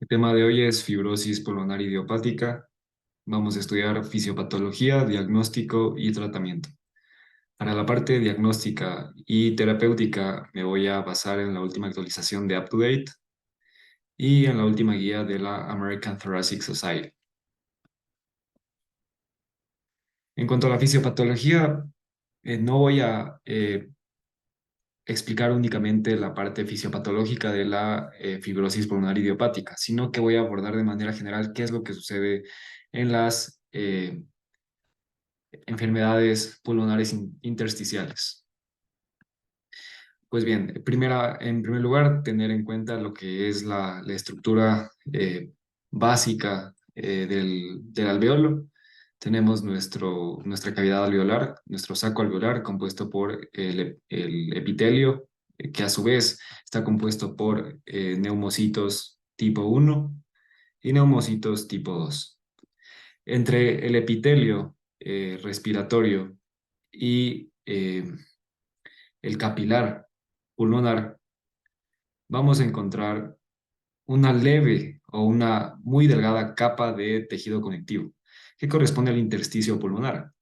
El tema de hoy es fibrosis pulmonar idiopática. Vamos a estudiar fisiopatología, diagnóstico y tratamiento. Para la parte diagnóstica y terapéutica me voy a basar en la última actualización de UpToDate y en la última guía de la American Thoracic Society. En cuanto a la fisiopatología, no voy a explicar únicamente la parte fisiopatológica de la fibrosis pulmonar idiopática, sino que voy a abordar de manera general qué es lo que sucede en las enfermedades pulmonares intersticiales. Pues bien, en primer lugar, tener en cuenta lo que es la estructura básica del alveolo. Tenemos nuestra cavidad alveolar, nuestro saco alveolar compuesto por el epitelio, que a su vez está compuesto por neumocitos tipo 1 y neumocitos tipo 2. Entre el epitelio respiratorio y el capilar pulmonar, vamos a encontrar una leve o una muy delgada capa de tejido conectivo que corresponde al intersticio pulmonar.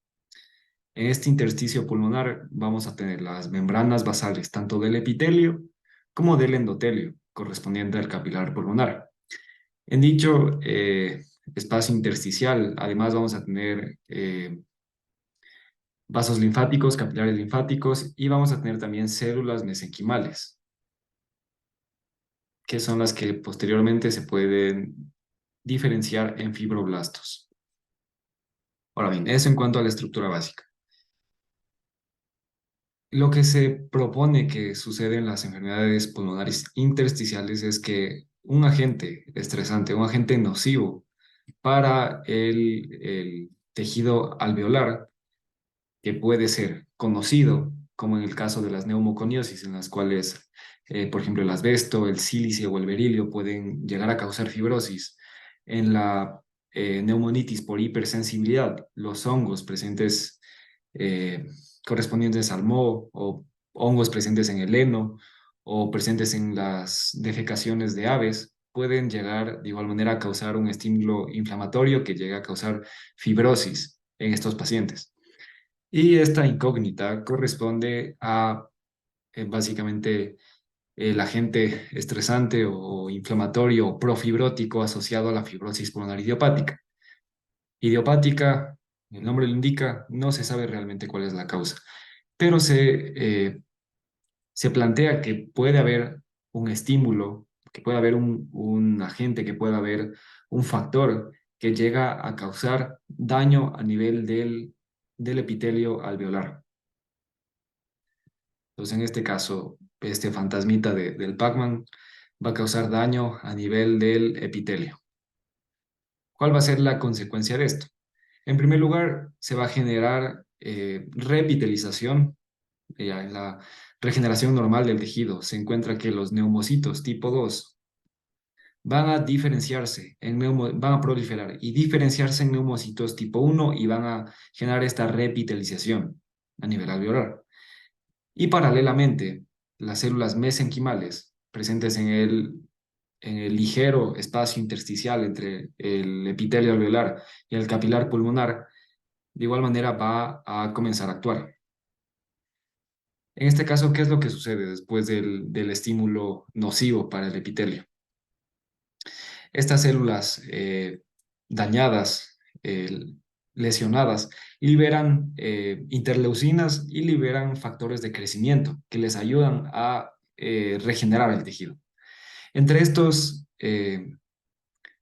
En este intersticio pulmonar vamos a tener las membranas basales tanto del epitelio como del endotelio, correspondiente al capilar pulmonar. En dicho espacio intersticial, además vamos a tener vasos linfáticos, capilares linfáticos y vamos a tener también células mesenquimales, que son las que posteriormente se pueden diferenciar en fibroblastos. Ahora bien, eso en cuanto a la estructura básica. Lo que se propone que sucede en las enfermedades pulmonares intersticiales es que un agente estresante, un agente nocivo para el tejido alveolar, que puede ser conocido, como en el caso de las neumoconiosis, en las cuales, por ejemplo, el asbesto, el sílice o el berilio pueden llegar a causar fibrosis. En la neumonitis por hipersensibilidad, los hongos presentes eh, correspondientes al moho o hongos presentes en el heno o presentes en las defecaciones de aves pueden llegar de igual manera a causar un estímulo inflamatorio que llega a causar fibrosis en estos pacientes. Y esta incógnita corresponde a básicamente el agente estresante o inflamatorio o profibrótico asociado a la fibrosis pulmonar idiopática. Idiopática, el nombre lo indica, no se sabe realmente cuál es la causa, pero se plantea que puede haber un estímulo, que puede haber un agente, que puede haber un factor que llega a causar daño a nivel del epitelio alveolar. Entonces, en este caso, este fantasmita del Pac-Man va a causar daño a nivel del epitelio. ¿Cuál va a ser la consecuencia de esto? En primer lugar, se va a generar repitelización. En la regeneración normal del tejido se encuentra que los neumocitos tipo 2 van a diferenciarse, van a proliferar y diferenciarse en neumocitos tipo 1 y van a generar esta repitelización a nivel alveolar. Y paralelamente, las células mesenquimales presentes en el ligero espacio intersticial entre el epitelio alveolar y el capilar pulmonar, de igual manera va a comenzar a actuar. En este caso, ¿qué es lo que sucede después del estímulo nocivo para el epitelio? Estas células dañadas, lesionadas, liberan interleucinas y liberan factores de crecimiento que les ayudan a regenerar el tejido. Entre estos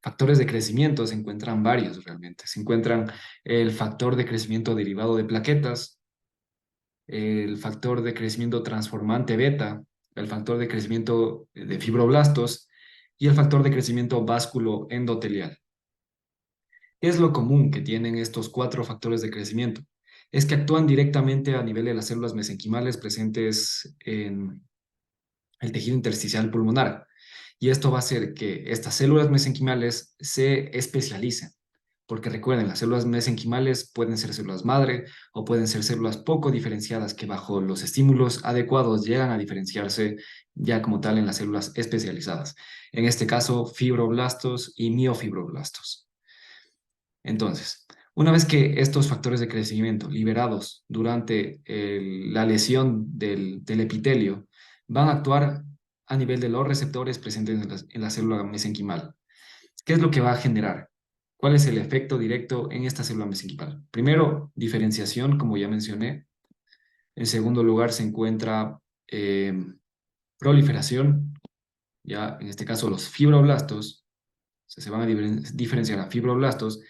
factores de crecimiento se encuentran varios realmente. Se encuentran el factor de crecimiento derivado de plaquetas, el factor de crecimiento transformante beta, el factor de crecimiento de fibroblastos y el factor de crecimiento vasculo endotelial. ¿Qué es lo común que tienen estos cuatro factores de crecimiento? Es que actúan directamente a nivel de las células mesenquimales presentes en el tejido intersticial pulmonar. Y esto va a hacer que estas células mesenquimales se especialicen. porque recuerden, las células mesenquimales pueden ser células madre o pueden ser células poco diferenciadas que bajo los estímulos adecuados llegan a diferenciarse ya como tal en las células especializadas. En este caso, fibroblastos y miofibroblastos. Entonces, una vez que estos factores de crecimiento liberados durante la lesión del epitelio van a actuar a nivel de los receptores presentes en la célula mesenquimal, ¿qué es lo que va a generar? ¿Cuál es el efecto directo en esta célula mesenquimal? Primero, diferenciación, como ya mencioné. En segundo lugar, se encuentra eh, proliferación, ya en este caso los fibroblastos, o sea, se van a diferenciar a fibroblastos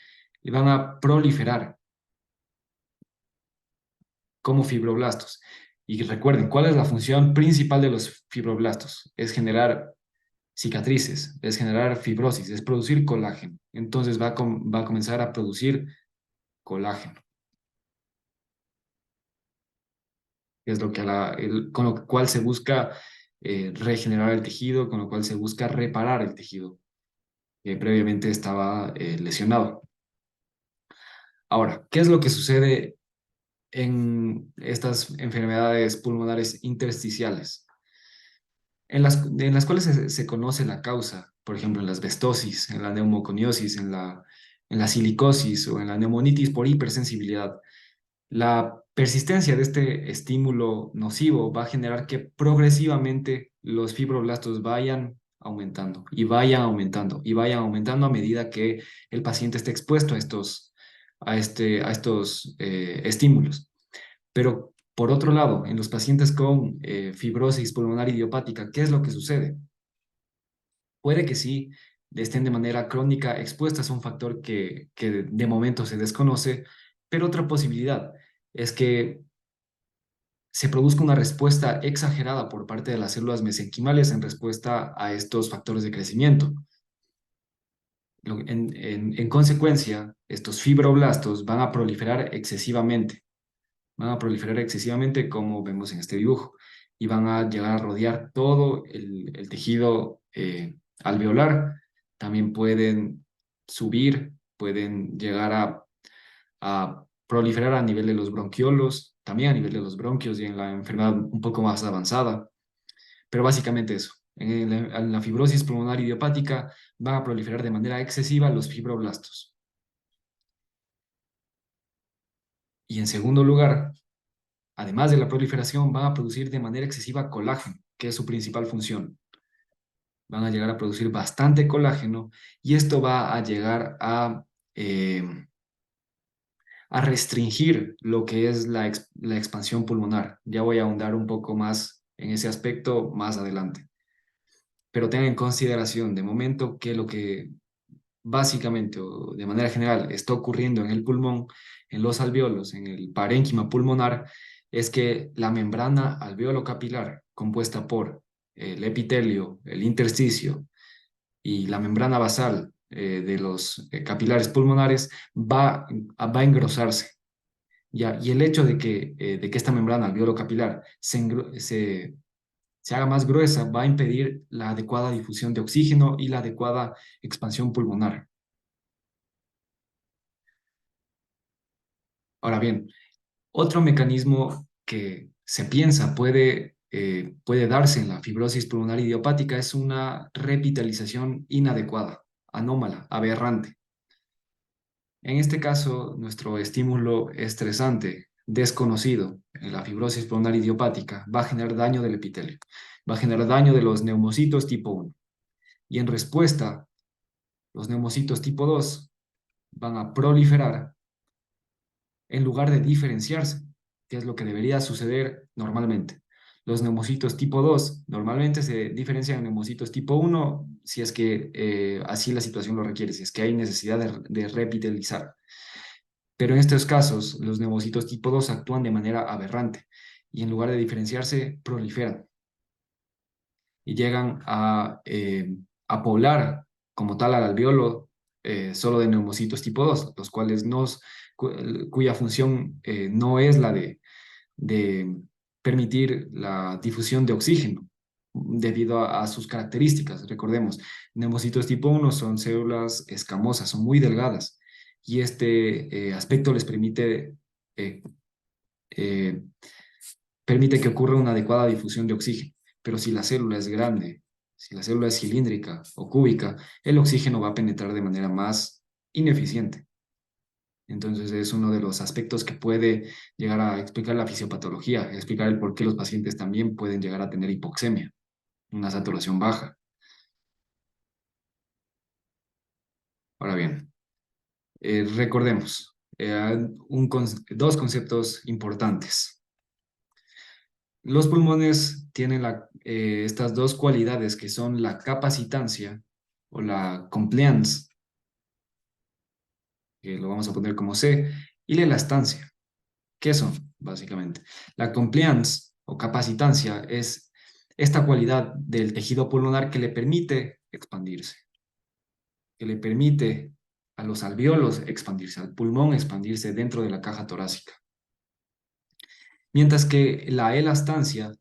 y van a proliferar como fibroblastos. Y recuerden, ¿cuál es la función principal de los fibroblastos? Es generar cicatrices, es generar fibrosis, es producir colágeno. Entonces va a comenzar a producir colágeno, que es lo que con lo cual se busca regenerar el tejido, con lo cual se busca reparar el tejido que previamente estaba lesionado. Ahora, ¿qué es lo que sucede en estas enfermedades pulmonares intersticiales? En las cuales se conoce la causa, por ejemplo, en la asbestosis, en la neumoconiosis, en la silicosis o en la neumonitis por hipersensibilidad. La persistencia de este estímulo nocivo va a generar que progresivamente los fibroblastos vayan aumentando y vayan aumentando y vayan aumentando a medida que el paciente esté expuesto a estos estímulos. Pero por otro lado, en los pacientes con fibrosis pulmonar idiopática, ¿qué es lo que sucede? Puede que sí estén de manera crónica expuestas a un factor que de momento se desconoce, pero otra posibilidad es que se produzca una respuesta exagerada por parte de las células mesenquimales en respuesta a estos factores de crecimiento. En consecuencia, estos fibroblastos van a proliferar excesivamente como vemos en este dibujo y van a llegar a rodear todo el tejido alveolar. También pueden subir, pueden llegar a proliferar a nivel de los bronquiolos, también a nivel de los bronquios y en la enfermedad un poco más avanzada. Pero básicamente eso. En la fibrosis pulmonar idiopática van a proliferar de manera excesiva los fibroblastos. Y en segundo lugar, además de la proliferación, van a producir de manera excesiva colágeno, que es su principal función. Van a llegar a producir bastante colágeno y esto va a llegar eh, a restringir lo que es la expansión pulmonar. Ya voy a ahondar un poco más en ese aspecto más adelante. Pero tengan en consideración de momento que lo que básicamente o de manera general está ocurriendo en el pulmón, en los alveolos, en el parénquima pulmonar, es que la membrana alveolo capilar, compuesta por el epitelio, el intersticio y la membrana basal de los capilares pulmonares, va a engrosarse. ¿Ya? Y el hecho de que esta membrana alveolo capilar se haga más gruesa va a impedir la adecuada difusión de oxígeno y la adecuada expansión pulmonar. Ahora bien, otro mecanismo que se piensa puede darse en la fibrosis pulmonar idiopática es una revitalización inadecuada, anómala, aberrante. En este caso, nuestro estímulo estresante desconocido en la fibrosis pulmonar idiopática va a generar daño del epitelio, va a generar daño de los neumocitos tipo 1. Y en respuesta, los neumocitos tipo 2 van a proliferar en lugar de diferenciarse, que es lo que debería suceder normalmente. Los neumocitos tipo 2 normalmente se diferencian en neumocitos tipo 1 si es que así la situación lo requiere, si es que hay necesidad de revitalizar. Pero en estos casos, los neumocitos tipo 2 actúan de manera aberrante y en lugar de diferenciarse, proliferan y llegan a poblar como tal al alveolo solo de neumocitos tipo 2, los cuales cuya función no es la de permitir la difusión de oxígeno debido a sus características. Recordemos, neumocitos tipo 1 son células escamosas, son muy delgadas y este aspecto les eh, eh, permite que ocurra una adecuada difusión de oxígeno. Pero si la célula es grande, si la célula es cilíndrica o cúbica, el oxígeno va a penetrar de manera más ineficiente. Entonces es uno de los aspectos que puede llegar a explicar la fisiopatología, explicar el por qué los pacientes también pueden llegar a tener hipoxemia, una saturación baja. Ahora bien, recordemos dos conceptos importantes. Los pulmones tienen estas dos cualidades que son la capacitancia o la compliance, que lo vamos a poner como C, y la elastancia. ¿Qué son, básicamente? La compliance o capacitancia es esta cualidad del tejido pulmonar que le permite expandirse, que le permite a los alvéolos expandirse, al pulmón expandirse dentro de la caja torácica. Mientras que la elastancia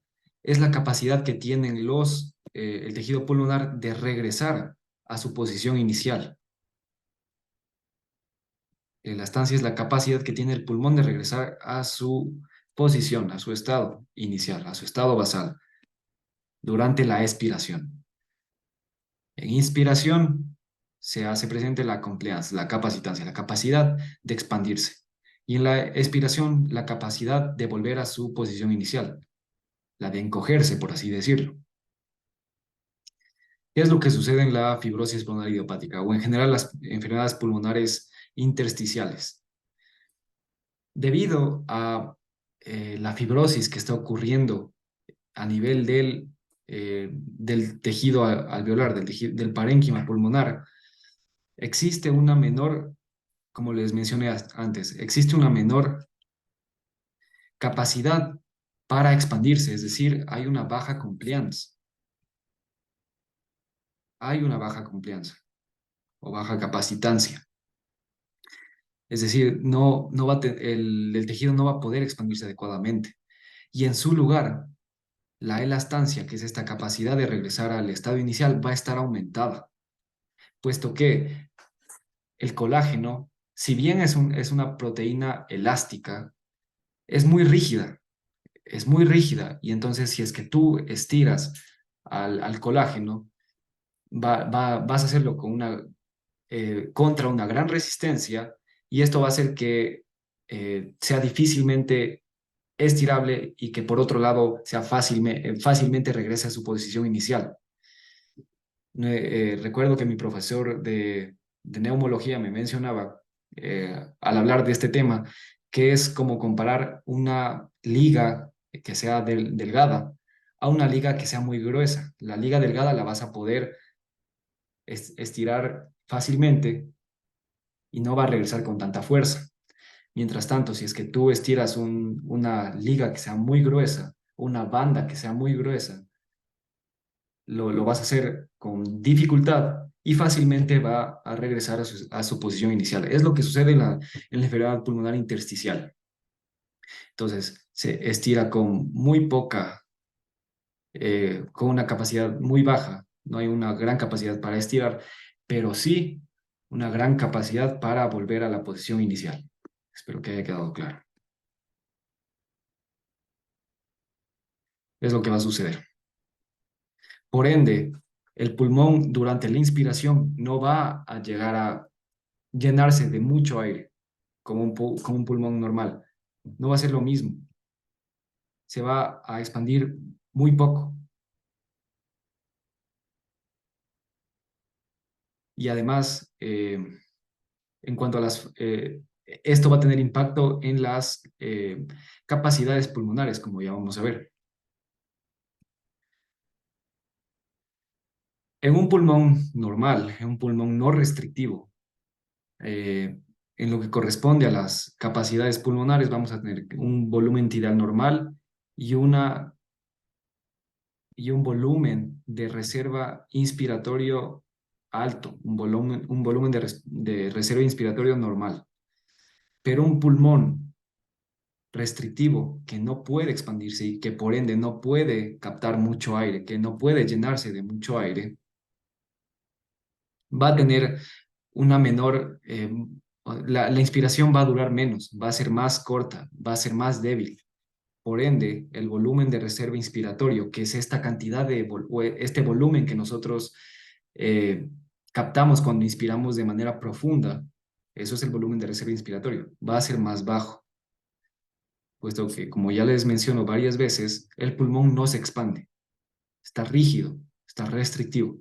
es la capacidad que tienen el tejido pulmonar de regresar a su posición inicial. La estancia es la capacidad que tiene el pulmón de regresar a su posición, a su estado inicial, a su estado basal, durante la expiración. En inspiración se hace presente la compliance, la capacitancia, la capacidad de expandirse. Y en la expiración, la capacidad de volver a su posición inicial, la de encogerse, por así decirlo. ¿Qué es lo que sucede en la fibrosis pulmonar idiopática o en general las enfermedades pulmonares intersticiales? Debido a la fibrosis que está ocurriendo a nivel del tejido alveolar, del parénquima pulmonar, existe una menor, como les mencioné antes, existe una menor capacidad para expandirse, es decir, hay una baja compliance o baja capacitancia. Es decir, el tejido no va a poder expandirse adecuadamente. Y en su lugar, la elastancia, que es esta capacidad de regresar al estado inicial, va a estar aumentada, puesto que el colágeno, si bien es una proteína elástica, es muy rígida, y entonces si es que tú estiras al colágeno, vas a hacerlo contra una gran resistencia, y esto va a hacer que sea difícilmente estirable y que por otro lado fácilmente regrese a su posición inicial. Recuerdo que mi profesor de neumología me mencionaba, al hablar de este tema, que es como comparar una liga que sea delgada a una liga que sea muy gruesa. La liga delgada la vas a poder estirar fácilmente y no va a regresar con tanta fuerza. Mientras tanto, si es que tú estiras una liga que sea muy gruesa, una banda que sea muy gruesa, lo vas a hacer con dificultad y fácilmente va a regresar a su posición inicial. Es lo que sucede en la enfermedad pulmonar intersticial. Entonces, se estira con una capacidad muy baja. No hay una gran capacidad para estirar, pero sí una gran capacidad para volver a la posición inicial. Espero que haya quedado claro. Es lo que va a suceder. Por ende, el pulmón durante la inspiración no va a llegar a llenarse de mucho aire como un pulmón normal. No va a ser lo mismo. Se va a expandir muy poco. Y además, en cuanto a esto va a tener impacto en las capacidades pulmonares, como ya vamos a ver. En un pulmón normal, en un pulmón no restrictivo, eh, en lo que corresponde a las capacidades pulmonares, vamos a tener un volumen tidal normal y, y un volumen de reserva inspiratorio alto, un volumen de reserva inspiratorio normal. Pero un pulmón restrictivo que no puede expandirse y que por ende no puede captar mucho aire, que no puede llenarse de mucho aire, va a tener una menor la inspiración va a durar menos, va a ser más corta, va a ser más débil. Por ende, el volumen de reserva inspiratorio, que es esta cantidad o este volumen que nosotros eh, captamos cuando inspiramos de manera profunda, eso es el volumen de reserva inspiratorio, va a ser más bajo, puesto que, como ya les menciono varias veces, el pulmón no se expande, está rígido, está restrictivo.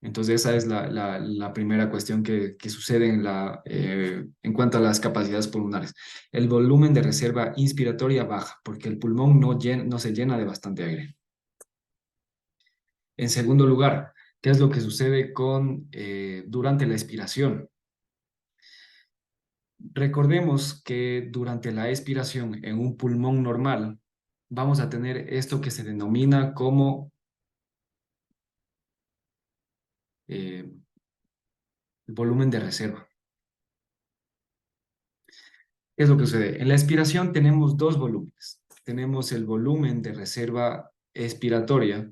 Entonces esa es la primera cuestión que sucede en cuanto a las capacidades pulmonares. El volumen de reserva inspiratoria baja porque el pulmón no se llena de bastante aire. En segundo lugar, ¿qué es lo que sucede durante la expiración? Recordemos que durante la expiración en un pulmón normal vamos a tener esto que se denomina como eh, el volumen de reserva. ¿Qué es lo que sucede? En la expiración tenemos dos volúmenes. Tenemos el volumen de reserva expiratoria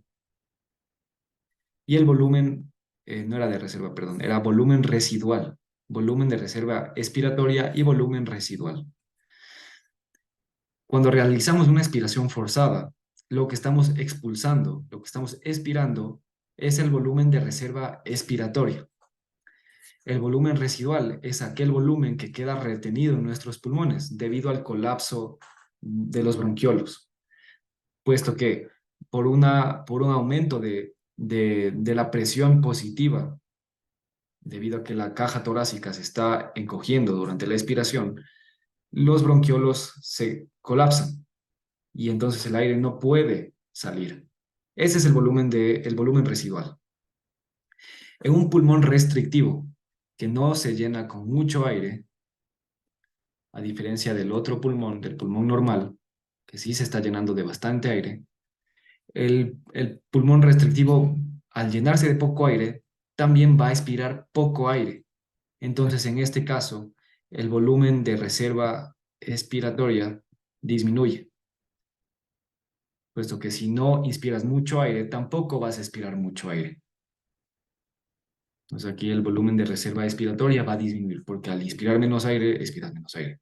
y el volumen, no era de reserva, perdón, era volumen residual. Volumen de reserva expiratoria y volumen residual. Cuando realizamos una expiración forzada, lo que estamos expulsando, lo que estamos expirando, es el volumen de reserva expiratoria. El volumen residual es aquel volumen que queda retenido en nuestros pulmones debido al colapso de los bronquiolos, puesto que por un aumento de la presión positiva, debido a que la caja torácica se está encogiendo durante la expiración, los bronquiolos se colapsan y entonces el aire no puede salir. Ese es el volumen residual. En un pulmón restrictivo, que no se llena con mucho aire, a diferencia del otro pulmón, del pulmón normal, que sí se está llenando de bastante aire, el pulmón restrictivo, al llenarse de poco aire, también va a expirar poco aire. Entonces, en este caso, el volumen de reserva expiratoria disminuye, puesto que si no inspiras mucho aire, tampoco vas a expirar mucho aire. Entonces, aquí el volumen de reserva expiratoria va a disminuir, porque al inspirar menos aire, expiras menos aire.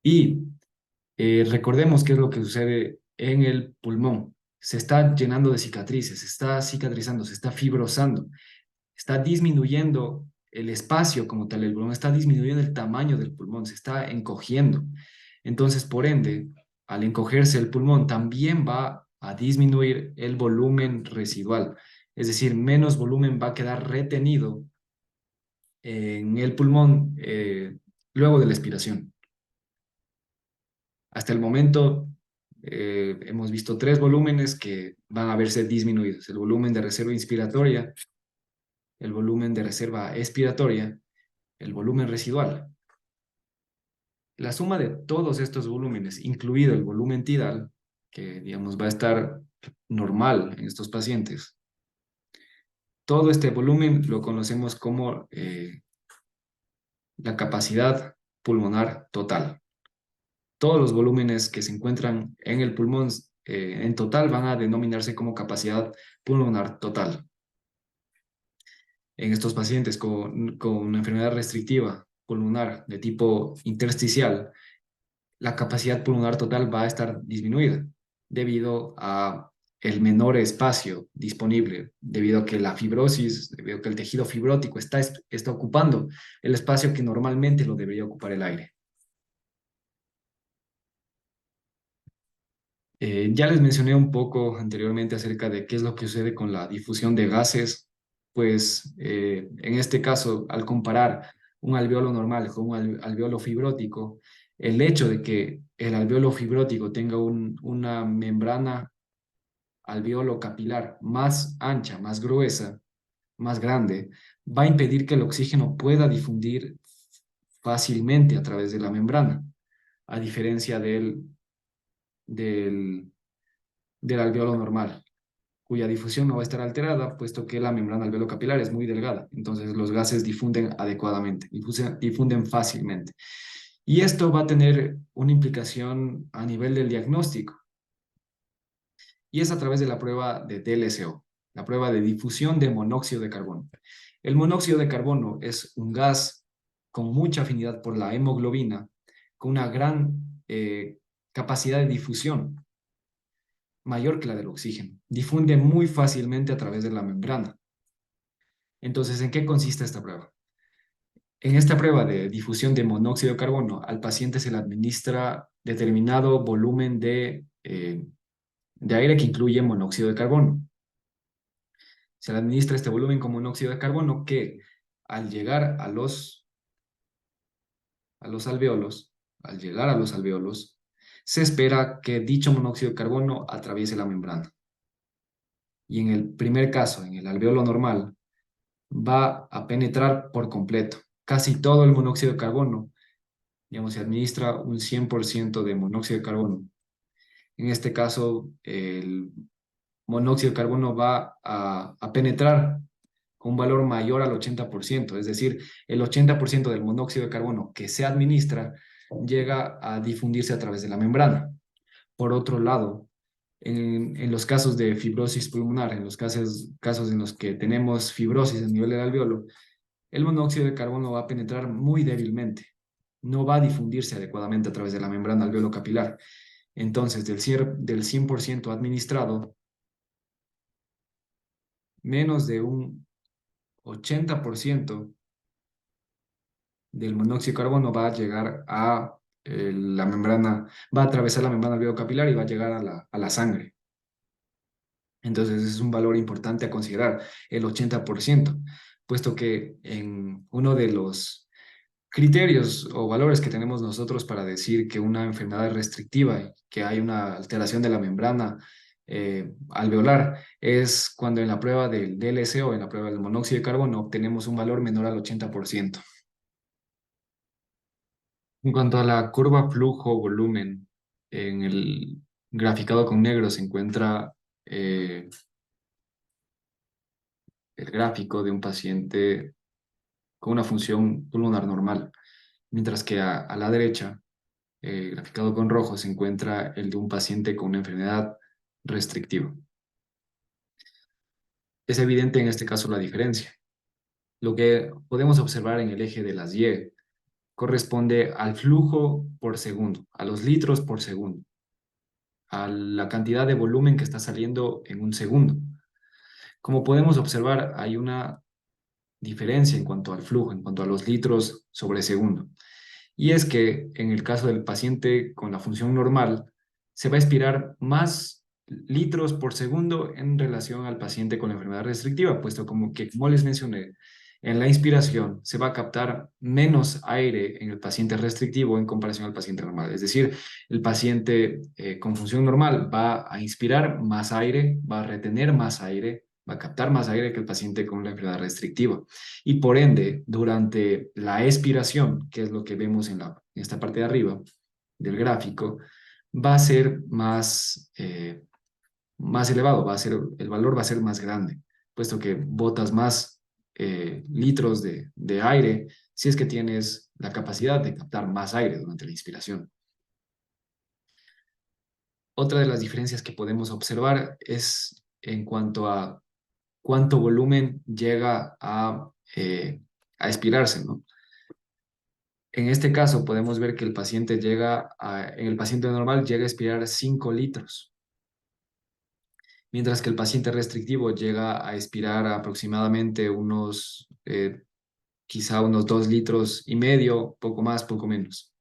Y recordemos qué es lo que sucede en el pulmón. Se está llenando de cicatrices, se está cicatrizando, se está fibrosando, está disminuyendo el espacio como tal del pulmón, está disminuyendo el tamaño del pulmón, se está encogiendo. Entonces, por ende, al encogerse el pulmón, también va a disminuir el volumen residual. Es decir, menos volumen va a quedar retenido en el pulmón luego de la expiración. Hasta el momento hemos visto tres volúmenes que van a verse disminuidos. El volumen de reserva inspiratoria, el volumen de reserva expiratoria, el volumen residual. La suma de todos estos volúmenes, incluido el volumen tidal, que digamos va a estar normal en estos pacientes, todo este volumen lo conocemos como la capacidad pulmonar total. Todos los volúmenes que se encuentran en el pulmón en total van a denominarse como capacidad pulmonar total. En estos pacientes con una enfermedad restrictiva pulmonar de tipo intersticial, la capacidad pulmonar total va a estar disminuida debido a el menor espacio disponible, debido a que la fibrosis, debido a que el tejido fibrótico está ocupando el espacio que normalmente lo debería ocupar el aire. Ya les mencioné un poco anteriormente acerca de qué es lo que sucede con la difusión de gases, pues en este caso, al comparar un alveolo normal con un alveolo fibrótico, el hecho de que el alveolo fibrótico tenga una membrana alveolo capilar más ancha, más gruesa, más grande, va a impedir que el oxígeno pueda difundir fácilmente a través de la membrana, a diferencia del, del alveolo normal, cuya difusión no va a estar alterada, puesto que la membrana alveolo capilar es muy delgada. Entonces los gases difunden adecuadamente, difunden fácilmente. Y esto va a tener una implicación a nivel del diagnóstico, y es a través de la prueba de DLCO. la prueba de difusión de monóxido de carbono. El monóxido de carbono es un gas con mucha afinidad por la hemoglobina, con una gran capacidad de difusión, mayor que la del oxígeno. Difunde muy fácilmente a través de la membrana. Entonces, ¿en qué consiste esta prueba? En esta prueba de difusión de monóxido de carbono, al paciente se le administra determinado volumen de aire que incluye monóxido de carbono. Se le administra este volumen con monóxido de carbono que al llegar a los alveolos, al llegar a los alveolos, se espera que dicho monóxido de carbono atraviese la membrana. Y en el primer caso, en el alveolo normal, va a penetrar por completo. Casi todo el monóxido de carbono, digamos, se administra un 100% de monóxido de carbono. En este caso, el monóxido de carbono va a penetrar con un valor mayor al 80%, es decir, el 80% del monóxido de carbono que se administra llega a difundirse a través de la membrana. Por otro lado, en los casos de fibrosis pulmonar, en los casos en los que tenemos fibrosis a nivel del alveolo, el monóxido de carbono va a penetrar muy débilmente, no va a difundirse adecuadamente a través de la membrana alveolo capilar. Entonces, del 100% administrado, menos de un 80% del monóxido de carbono va a llegar a la membrana, va a atravesar la membrana alveolo capilar y va a llegar a la sangre. Entonces es un valor importante a considerar, el 80%, puesto que en uno de los criterios o valores que tenemos nosotros para decir que una enfermedad es restrictiva, que hay una alteración de la membrana alveolar, es cuando en la prueba del DLCO, en la prueba del monóxido de carbono, obtenemos un valor menor al 80%. En cuanto a la curva flujo-volumen, en el graficado con negro se encuentra el gráfico de un paciente con una función pulmonar normal, mientras que a la derecha, graficado con rojo, se encuentra el de un paciente con una enfermedad restrictiva. Es evidente en este caso la diferencia. Lo que podemos observar en el eje de las Y corresponde al flujo por segundo, a los litros por segundo, a la cantidad de volumen que está saliendo en un segundo. Como podemos observar, hay una diferencia en cuanto al flujo, en cuanto a los litros sobre segundo. Y es que en el caso del paciente con la función normal, se va a expirar más litros por segundo en relación al paciente con la enfermedad restrictiva, puesto como les mencioné, en la inspiración se va a captar menos aire en el paciente restrictivo en comparación al paciente normal. Es decir, el paciente con función normal va a inspirar más aire, va a retener más aire, va a captar más aire que el paciente con la enfermedad restrictiva. Y por ende, durante la expiración, que es lo que vemos en esta parte de arriba del gráfico, va a ser más elevado, el valor va a ser más grande, puesto que botas más litros de aire si es que tienes la capacidad de captar más aire durante la inspiración. Otra de las diferencias que podemos observar es en cuanto a cuánto volumen llega a expirarse, ¿no? En este caso podemos ver que en el paciente normal llega a expirar 5 litros, mientras que el paciente restrictivo llega a expirar aproximadamente quizá unos 2,5 litros, poco más, poco menos.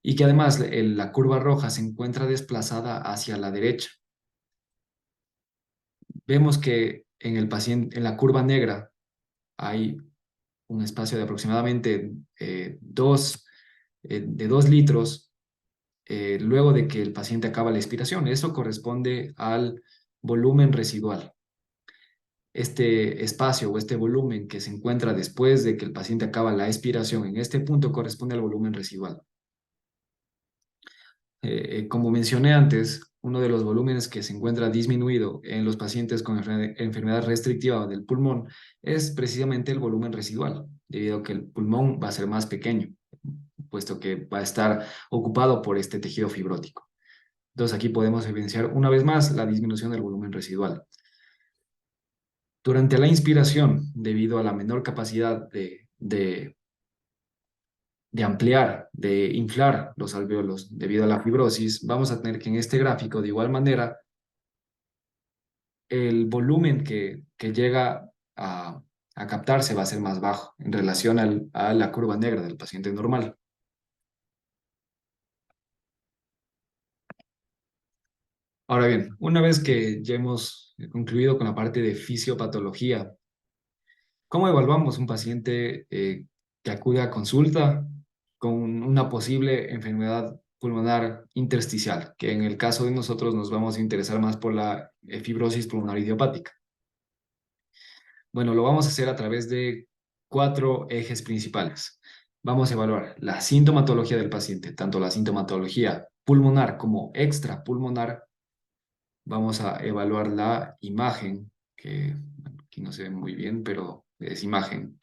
Y que además la curva roja se encuentra desplazada hacia la derecha. Vemos que en la curva negra hay un espacio de aproximadamente de 2 litros luego de que el paciente acaba la expiración. Eso corresponde al volumen residual. Este espacio o este volumen que se encuentra después de que el paciente acaba la expiración en este punto corresponde al volumen residual. Como mencioné antes, uno de los volúmenes que se encuentra disminuido en los pacientes con enfermedad restrictiva del pulmón es precisamente el volumen residual, debido a que el pulmón va a ser más pequeño, puesto que va a estar ocupado por este tejido fibrótico. Entonces aquí podemos evidenciar una vez más la disminución del volumen residual. Durante la inspiración, debido a la menor capacidad de ampliar, de inflar los alvéolos debido a la fibrosis, vamos a tener que en este gráfico, de igual manera, el volumen que llega a captarse va a ser más bajo en relación a la curva negra del paciente normal. Ahora bien, una vez que ya hemos concluido con la parte de fisiopatología, ¿cómo evaluamos un paciente que acude a consulta con una posible enfermedad pulmonar intersticial? Que en el caso de nosotros nos vamos a interesar más por la fibrosis pulmonar idiopática. Bueno, lo vamos a hacer a través de cuatro ejes principales. Vamos a evaluar la sintomatología del paciente, tanto la sintomatología pulmonar como extrapulmonar. Vamos a evaluar la imagen, que bueno, aquí no se ve muy bien, pero es imagen,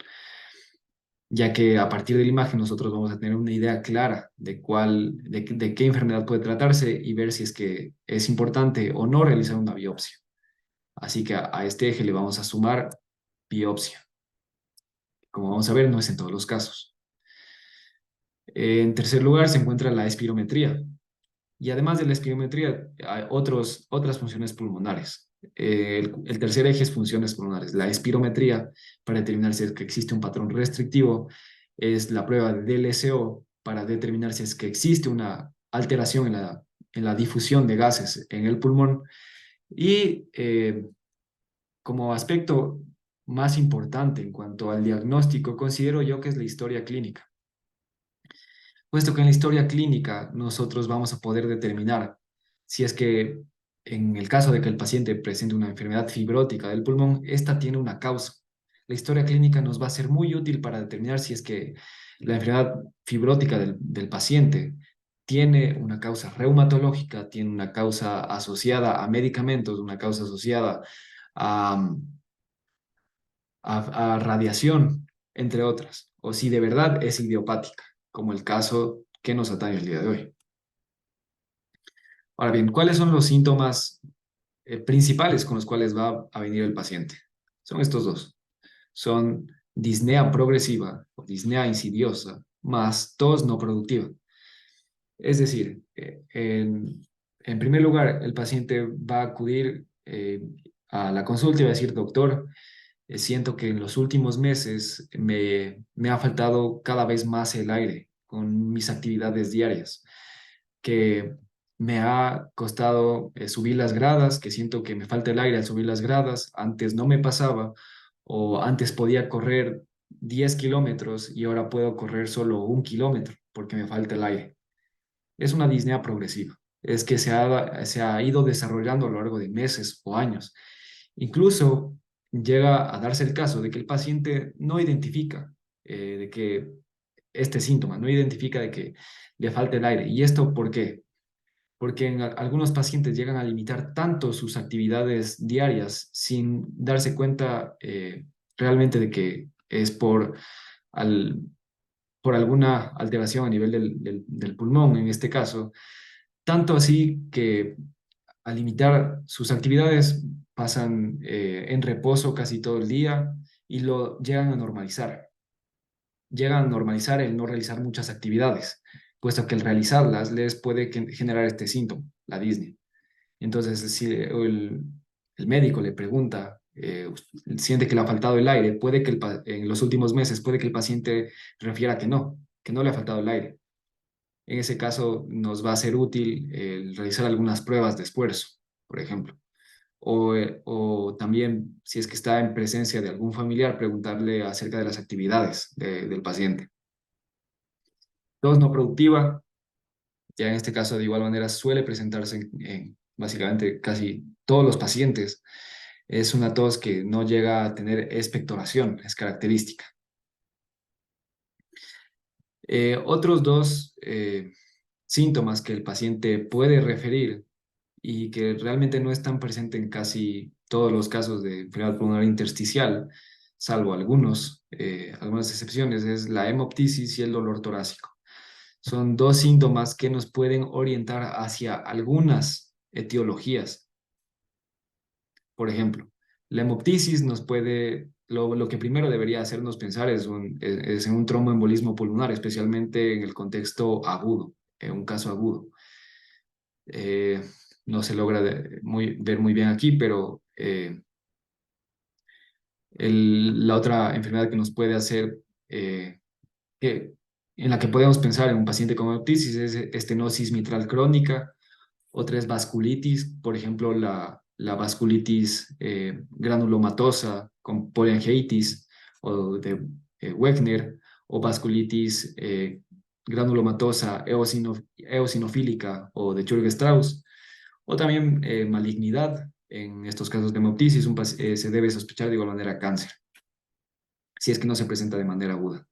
ya que a partir de la imagen nosotros vamos a tener una idea clara de qué enfermedad puede tratarse y ver si es que es importante o no realizar una biopsia. Así que a este eje le vamos a sumar biopsia. Como vamos a ver, no es en todos los casos. En tercer lugar se encuentra la espirometría. Y además de la espirometría, hay otras funciones pulmonares. El tercer eje es funciones pulmonares. La espirometría, para determinar si es que existe un patrón restrictivo, es la prueba de DLCO para determinar si es que existe una alteración en la difusión de gases en el pulmón. Y como aspecto más importante en cuanto al diagnóstico, considero yo que es la historia clínica, puesto que en la historia clínica nosotros vamos a poder determinar si es que en el caso de que el paciente presente una enfermedad fibrótica del pulmón, esta tiene una causa. La historia clínica nos va a ser muy útil para determinar si es que la enfermedad fibrótica del paciente tiene una causa reumatológica, tiene una causa asociada a medicamentos, una causa asociada a, a radiación, entre otras, o si de verdad es idiopática, como el caso que nos atañe el día de hoy. Ahora bien, ¿cuáles son los síntomas principales con los cuales va a venir el paciente? Son estos dos. Son disnea progresiva o disnea insidiosa más tos no productiva. Es decir, en primer lugar, el paciente va a acudir a la consulta y va a decir, doctor, siento que en los últimos meses me ha faltado cada vez más el aire con mis actividades diarias, que me ha costado subir las gradas, que siento que me falta el aire al subir las gradas, antes no me pasaba, o antes podía correr 10 kilómetros y ahora puedo correr solo 1 kilómetro porque me falta el aire. Es una disnea progresiva, es que se ha ido desarrollando a lo largo de meses o años. Incluso llega a darse el caso de que el paciente no identifica de que este síntoma, no identifica de que le falta el aire. ¿Y esto por qué? Porque en algunos pacientes llegan a limitar tanto sus actividades diarias sin darse cuenta realmente de que es al, por alguna alteración a nivel del pulmón, en este caso, tanto así que al limitar sus actividades pasan en reposo casi todo el día y lo llegan a normalizar. Llegan a normalizar el no realizar muchas actividades, puesto que el realizarlas les puede generar este síntoma, la disnea. Entonces, si el médico le pregunta, siente que le ha faltado el aire, puede que en los últimos meses puede que el paciente refiera que no le ha faltado el aire. En ese caso, nos va a ser útil el realizar algunas pruebas de esfuerzo, por ejemplo. O también, si es que está en presencia de algún familiar, preguntarle acerca de las actividades del paciente. Tos no productiva, ya en este caso de igual manera suele presentarse en básicamente casi todos los pacientes. Es una tos que no llega a tener expectoración, es característica. Otros dos síntomas que el paciente puede referir y que realmente no están presentes en casi todos los casos de enfermedad pulmonar intersticial, salvo algunas excepciones, es la hemoptisis y el dolor torácico. Son dos síntomas que nos pueden orientar hacia algunas etiologías. Por ejemplo, La hemoptisis nos puede, lo que primero debería hacernos pensar es en un tromboembolismo pulmonar, especialmente en el contexto agudo, en un caso agudo. Eh, no se logra ver muy bien aquí, pero la otra enfermedad que nos puede hacer, que, en la que podemos pensar en un paciente con hepatitis es estenosis mitral crónica. Otra es vasculitis, por ejemplo, la vasculitis granulomatosa con poliangiitis o de Wegner, o vasculitis granulomatosa eosinofílica o de Churg-Strauss, o también malignidad. En estos casos de hemoptisis se debe sospechar de igual manera cáncer, si es que no se presenta de manera aguda.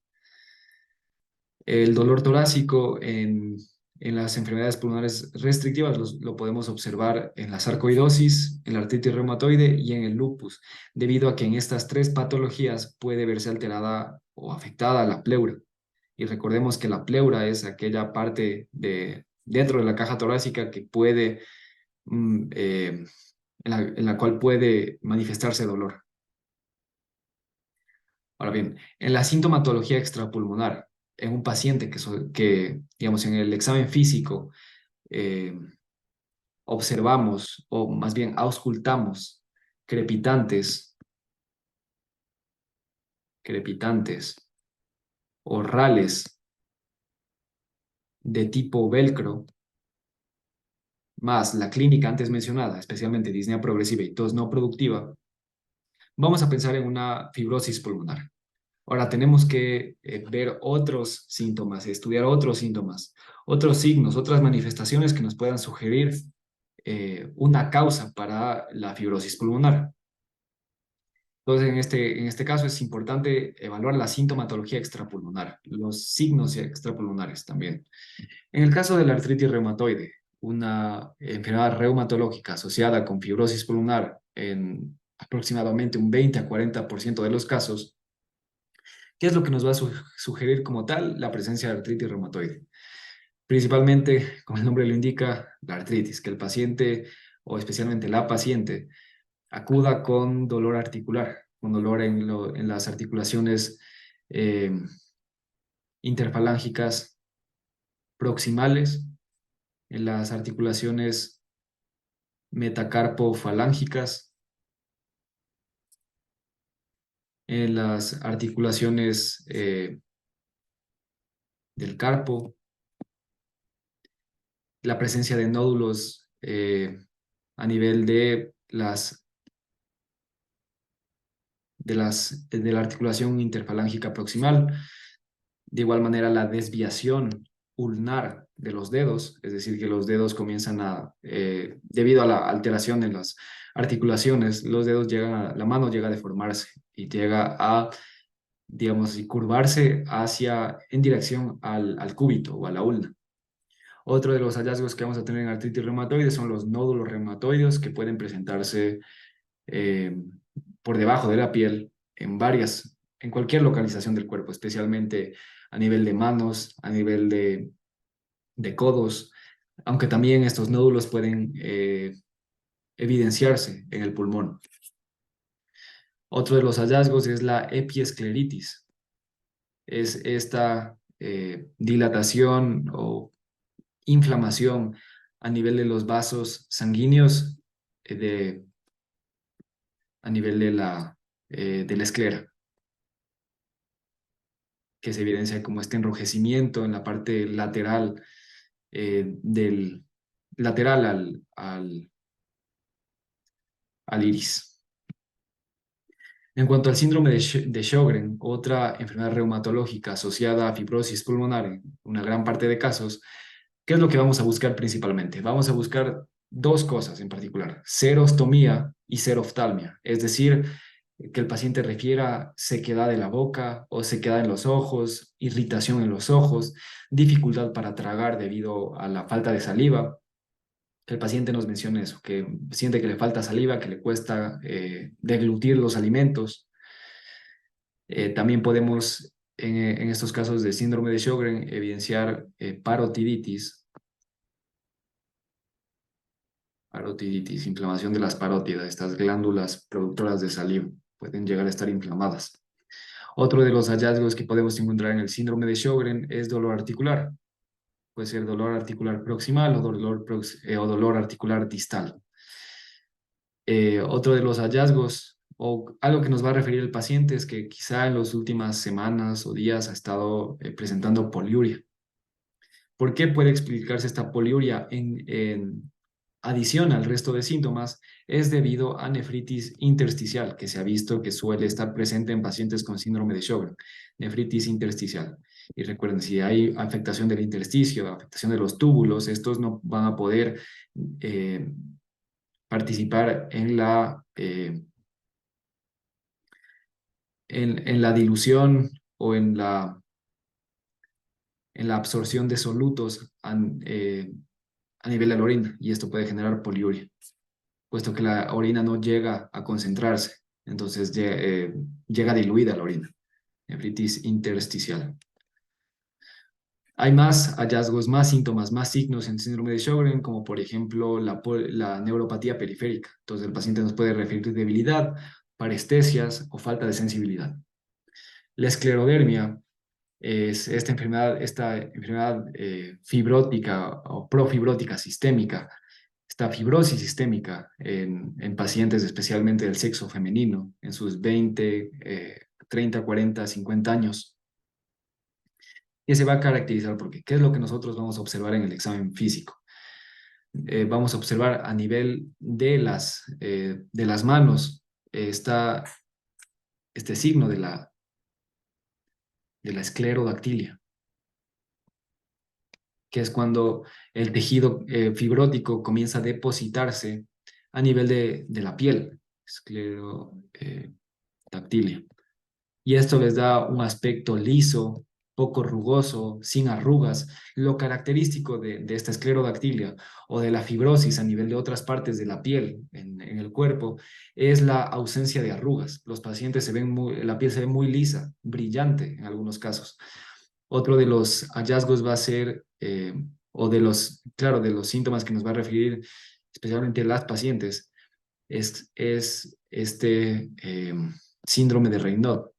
El dolor torácico en las enfermedades pulmonares restrictivas lo podemos observar en la sarcoidosis, en la artritis reumatoide y en el lupus, debido a que en estas tres patologías puede verse alterada o afectada la pleura. Y recordemos que la pleura es aquella parte dentro de la caja torácica que puede, en la cual puede manifestarse dolor. Ahora bien, en la sintomatología extrapulmonar, en un paciente que digamos, en el examen físico eh, observamos, o más bien auscultamos, crepitantes, crepitantes o rales de tipo velcro, más la clínica antes mencionada, especialmente disnea progresiva y tos no productiva, vamos a pensar en una fibrosis pulmonar. Ahora tenemos que ver otros síntomas, estudiar otros signos, otras manifestaciones que nos puedan sugerir una causa para la fibrosis pulmonar. Entonces, en este caso es importante evaluar la sintomatología extrapulmonar, los signos extrapulmonares también. En el caso de la artritis reumatoide, una enfermedad reumatológica asociada con fibrosis pulmonar en aproximadamente un 20 a 40% de los casos, ¿qué es lo que nos va a sugerir como tal la presencia de artritis reumatoide? Principalmente, como el nombre lo indica, la artritis, que el paciente o especialmente la paciente acuda con dolor articular, con dolor en las articulaciones eh, interfalángicas proximales, en las articulaciones metacarpofalángicas, en las articulaciones del carpo, la presencia de nódulos a nivel de la articulación interfalángica proximal. De igual manera, la desviación ulnar de los dedos, es decir, que los dedos comienzan debido a la alteración en las articulaciones, la mano llega a deformarse y llega a, digamos, curvarse en dirección al cúbito o a la ulna. Otro de los hallazgos que vamos a tener en artritis reumatoide son los nódulos reumatoides que pueden presentarse eh, por debajo de la piel en cualquier localización del cuerpo, especialmente a nivel de manos, a nivel de codos, aunque también estos nódulos pueden evidenciarse en el pulmón. Otro de los hallazgos es la epiescleritis. Es esta dilatación o inflamación a nivel de los vasos sanguíneos a nivel de la esclera, que se evidencia como este enrojecimiento en la parte lateral del lateral al iris. En cuanto al síndrome de Sjögren, otra enfermedad reumatológica asociada a fibrosis pulmonar en una gran parte de casos, ¿qué es lo que vamos a buscar principalmente? Vamos a buscar dos cosas en particular: serostomía y seroftalmia, es decir, que el paciente refiera sequedad de la boca o sequedad en los ojos, irritación en los ojos, dificultad para tragar debido a la falta de saliva. Que el paciente nos mencione eso, que siente que le falta saliva, que le cuesta deglutir los alimentos. También podemos, en estos casos de síndrome de Sjögren, evidenciar parotiditis Parotiditis, inflamación de las parótidas, estas glándulas productoras de saliva pueden llegar a estar inflamadas. Otro de los hallazgos que podemos encontrar en el síndrome de Sjögren es dolor articular. Puede ser dolor articular proximal o dolor articular distal. Otro de los hallazgos o algo que nos va a referir el paciente es que quizá en las últimas semanas o días ha estado presentando poliuria. ¿Por qué puede explicarse esta poliuria en adición al resto de síntomas? Es debido a nefritis intersticial, que se ha visto que suele estar presente en pacientes con síndrome de Sjögren, nefritis intersticial. Y recuerden, si hay afectación del intersticio, afectación de los túbulos, estos no van a poder eh, participar en la dilución o en la absorción de solutos a nivel de la orina, y esto puede generar poliuria, puesto que la orina no llega a concentrarse, entonces llega diluida la orina, nefritis intersticial. Hay más hallazgos, más síntomas, más signos en síndrome de Sjögren, como por ejemplo la neuropatía periférica. Entonces el paciente nos puede referir debilidad, parestesias o falta de sensibilidad. La esclerodermia es esta enfermedad fibrótica o profibrótica sistémica, esta fibrosis sistémica en pacientes especialmente del sexo femenino, en sus 20, 30, 40, 50 años, que se va a caracterizar porque ¿qué es lo que nosotros vamos a observar en el examen físico? Vamos a observar a nivel de las manos está este signo de la esclerodactilia, que es cuando el tejido fibrótico comienza a depositarse a nivel de la piel, esclerodactilia. Y esto les da un aspecto liso, poco rugoso, sin arrugas. Lo característico de esta esclerodactilia o de la fibrosis a nivel de otras partes de la piel en el cuerpo es la ausencia de arrugas. Los pacientes la piel se ve muy lisa, brillante en algunos casos. Otro de los hallazgos va a ser, o de claro, de los síntomas que nos va a referir especialmente las pacientes, es este síndrome de Raynaud,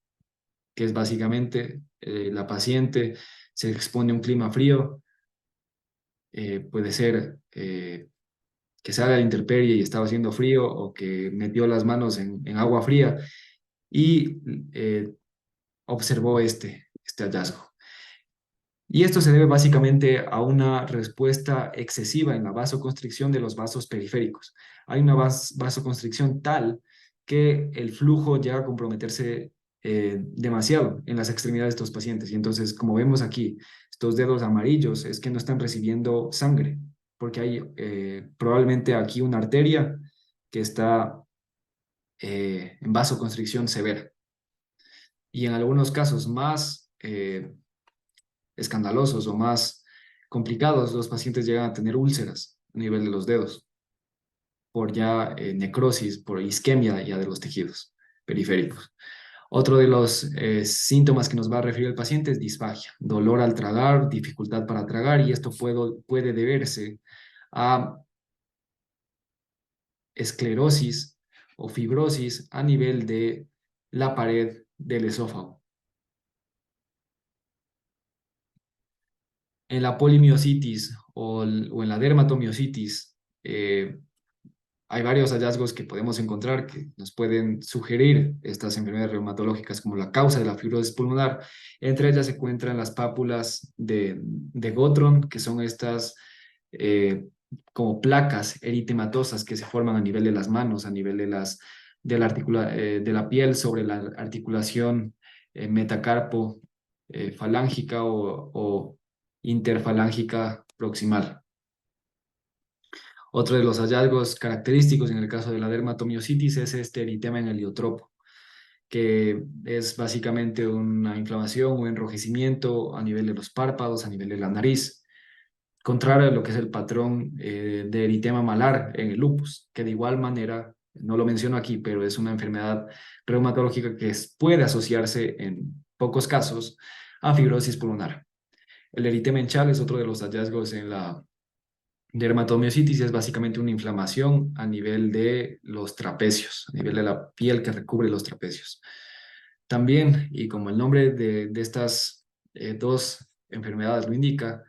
que es básicamente la paciente se expone a un clima frío, puede ser que sale a la intemperie y estaba haciendo frío o que metió las manos en agua fría y observó este hallazgo. Y esto se debe básicamente a una respuesta excesiva en la vasoconstricción de los vasos periféricos. Hay una vasoconstricción tal que el flujo llega a comprometerse demasiado en las extremidades de estos pacientes. Y entonces, como vemos aquí, estos dedos amarillos es que no están recibiendo sangre, porque hay probablemente aquí una arteria que está en vasoconstricción severa. Y en algunos casos más escandalosos o más complicados, los pacientes llegan a tener úlceras a nivel de los dedos por ya necrosis, por isquemia ya de los tejidos periféricos. Otro de los síntomas que nos va a referir el paciente es disfagia, dolor al tragar, dificultad para tragar, y esto puede deberse a esclerosis o fibrosis a nivel de la pared del esófago. En la polimiositis o en la dermatomiositis, hay varios hallazgos que podemos encontrar que nos pueden sugerir estas enfermedades reumatológicas como la causa de la fibrosis pulmonar. Entre ellas se encuentran las pápulas de Gotron, que son estas como placas eritematosas que se forman a nivel de las manos, a nivel de la piel sobre la articulación metacarpo falángica o interfalángica proximal. Otro de los hallazgos característicos en el caso de la dermatomiositis es este eritema en heliotropo, que es básicamente una inflamación o enrojecimiento a nivel de los párpados, a nivel de la nariz, contrario a lo que es el patrón de eritema malar en el lupus, que de igual manera, no lo menciono aquí, pero es una enfermedad reumatológica que puede asociarse en pocos casos a fibrosis pulmonar. El eritema en Chal es otro de los hallazgos en la Dermatomiositis es básicamente una inflamación a nivel de los trapecios, a nivel de la piel que recubre los trapecios. También, y como el nombre de estas dos enfermedades lo indica,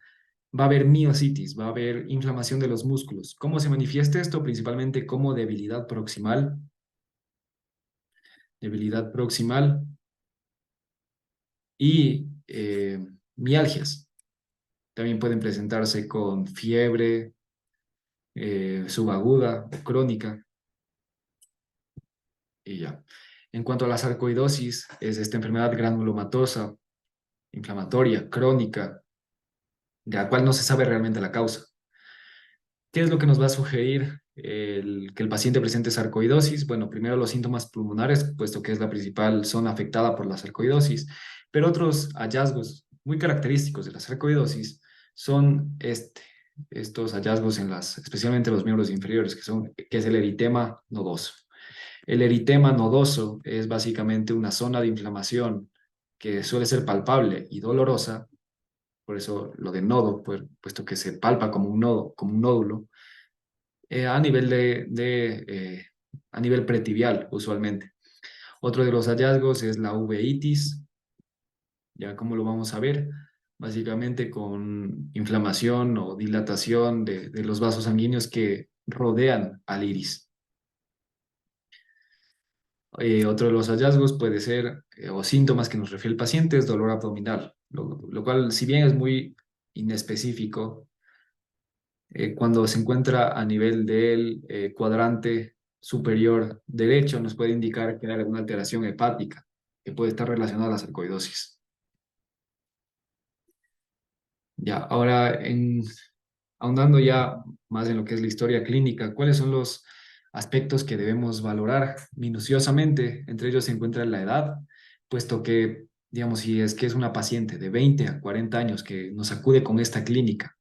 va a haber miositis, va a haber inflamación de los músculos. ¿Cómo se manifiesta esto? Principalmente como debilidad proximal y mialgias. También pueden presentarse con fiebre subaguda o crónica y ya. En cuanto a la sarcoidosis, es esta enfermedad granulomatosa, inflamatoria, crónica, de la cual no se sabe realmente la causa. ¿Qué es lo que nos va a sugerir que el paciente presente sarcoidosis? Bueno, primero los síntomas pulmonares, puesto que es la principal zona afectada por la sarcoidosis, pero otros hallazgos muy característicos de la sarcoidosis son estos hallazgos en especialmente los miembros inferiores, que es el eritema nodoso. El eritema nodoso es básicamente una zona de inflamación que suele ser palpable y dolorosa, por eso lo de nodo, puesto que se palpa como un nodo, como un nódulo, a nivel a nivel pretibial, usualmente. Otro de los hallazgos es la uveitis, ya como lo vamos a ver, básicamente con inflamación o dilatación de los vasos sanguíneos que rodean al iris. Otro de los hallazgos puede ser, o síntomas que nos refiere el paciente, es dolor abdominal, lo cual, si bien es muy inespecífico, cuando se encuentra a nivel del cuadrante superior derecho, nos puede indicar que hay alguna alteración hepática que puede estar relacionada a la sarcoidosis. Ya, ahora, ahondando ya más en lo que es la historia clínica, ¿cuáles son los aspectos que debemos valorar minuciosamente? Entre ellos se encuentra la edad, puesto que, digamos, si es que es una paciente de 20 a 40 años que nos acude con esta clínica,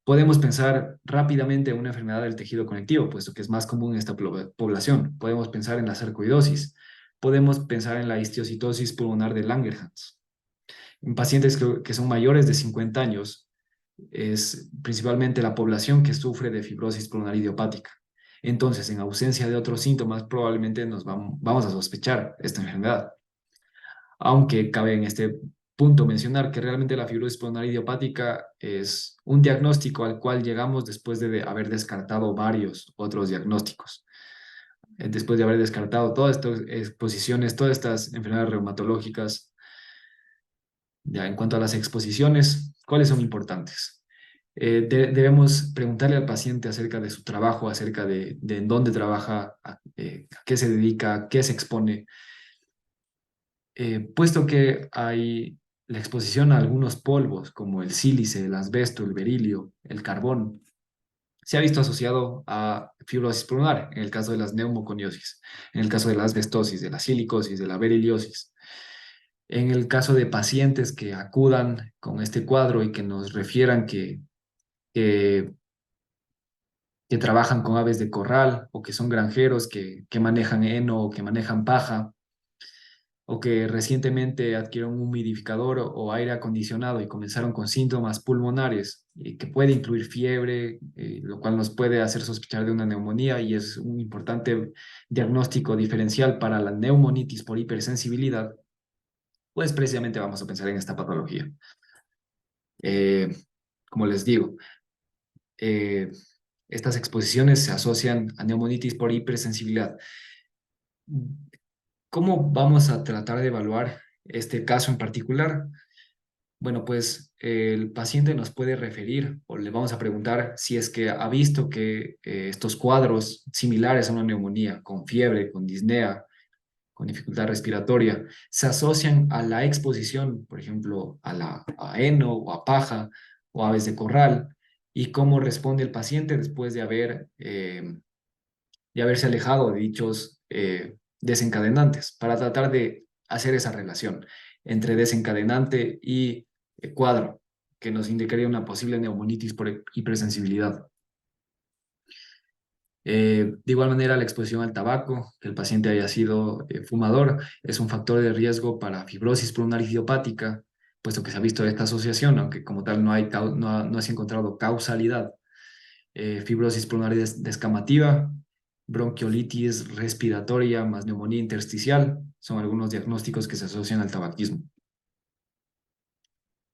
podemos pensar rápidamente en una enfermedad del tejido conectivo, puesto que es más común en esta población. Podemos pensar en la sarcoidosis, podemos pensar en la histiocitosis pulmonar de Langerhans. En pacientes que son mayores de 50 años, es principalmente la población que sufre de fibrosis pulmonar idiopática. Entonces, en ausencia de otros síntomas, probablemente vamos a sospechar esta enfermedad. Aunque cabe en este punto mencionar que realmente la fibrosis pulmonar idiopática es un diagnóstico al cual llegamos después de haber descartado varios otros diagnósticos. Después de haber descartado todas estas exposiciones, todas estas enfermedades reumatológicas, ya en cuanto a las exposiciones, ¿cuáles son importantes? Debemos preguntarle al paciente acerca de su trabajo, acerca de en dónde trabaja, a qué se dedica, a qué se expone, puesto que hay la exposición a algunos polvos como el sílice, el asbesto, el berilio, el carbón, se ha visto asociado a fibrosis pulmonar en el caso de las neumoconiosis, en el caso de la asbestosis, de la silicosis, de la beriliosis. En el caso de pacientes que acudan con este cuadro y que nos refieran que, que trabajan con aves de corral o que son granjeros que manejan heno o que manejan paja, o que recientemente adquirieron un humidificador o aire acondicionado y comenzaron con síntomas pulmonares, que puede incluir fiebre, lo cual nos puede hacer sospechar de una neumonía y es un importante diagnóstico diferencial para la neumonitis por hipersensibilidad, pues precisamente vamos a pensar en esta patología. Eh, Como les digo, eh, estas exposiciones se asocian a neumonitis por hipersensibilidad. ¿Cómo vamos a tratar de evaluar este caso en particular? Bueno, pues el paciente nos puede referir o le vamos a preguntar si es que ha visto que estos cuadros similares a una neumonía, con fiebre, con disnea, con dificultad respiratoria, se asocian a la exposición, por ejemplo, a heno o a paja o aves de corral, y cómo responde el paciente después de haberse alejado de dichos desencadenantes, para tratar de hacer esa relación entre desencadenante y cuadro, que nos indicaría una posible neumonitis por hipersensibilidad. De igual manera, la exposición al tabaco, que el paciente haya sido fumador, es un factor de riesgo para fibrosis pulmonar idiopática, puesto que se ha visto esta asociación, aunque como tal no se ha encontrado causalidad. fibrosis pulmonar descamativa, bronquiolitis respiratoria más neumonía intersticial, son algunos diagnósticos que se asocian al tabaquismo.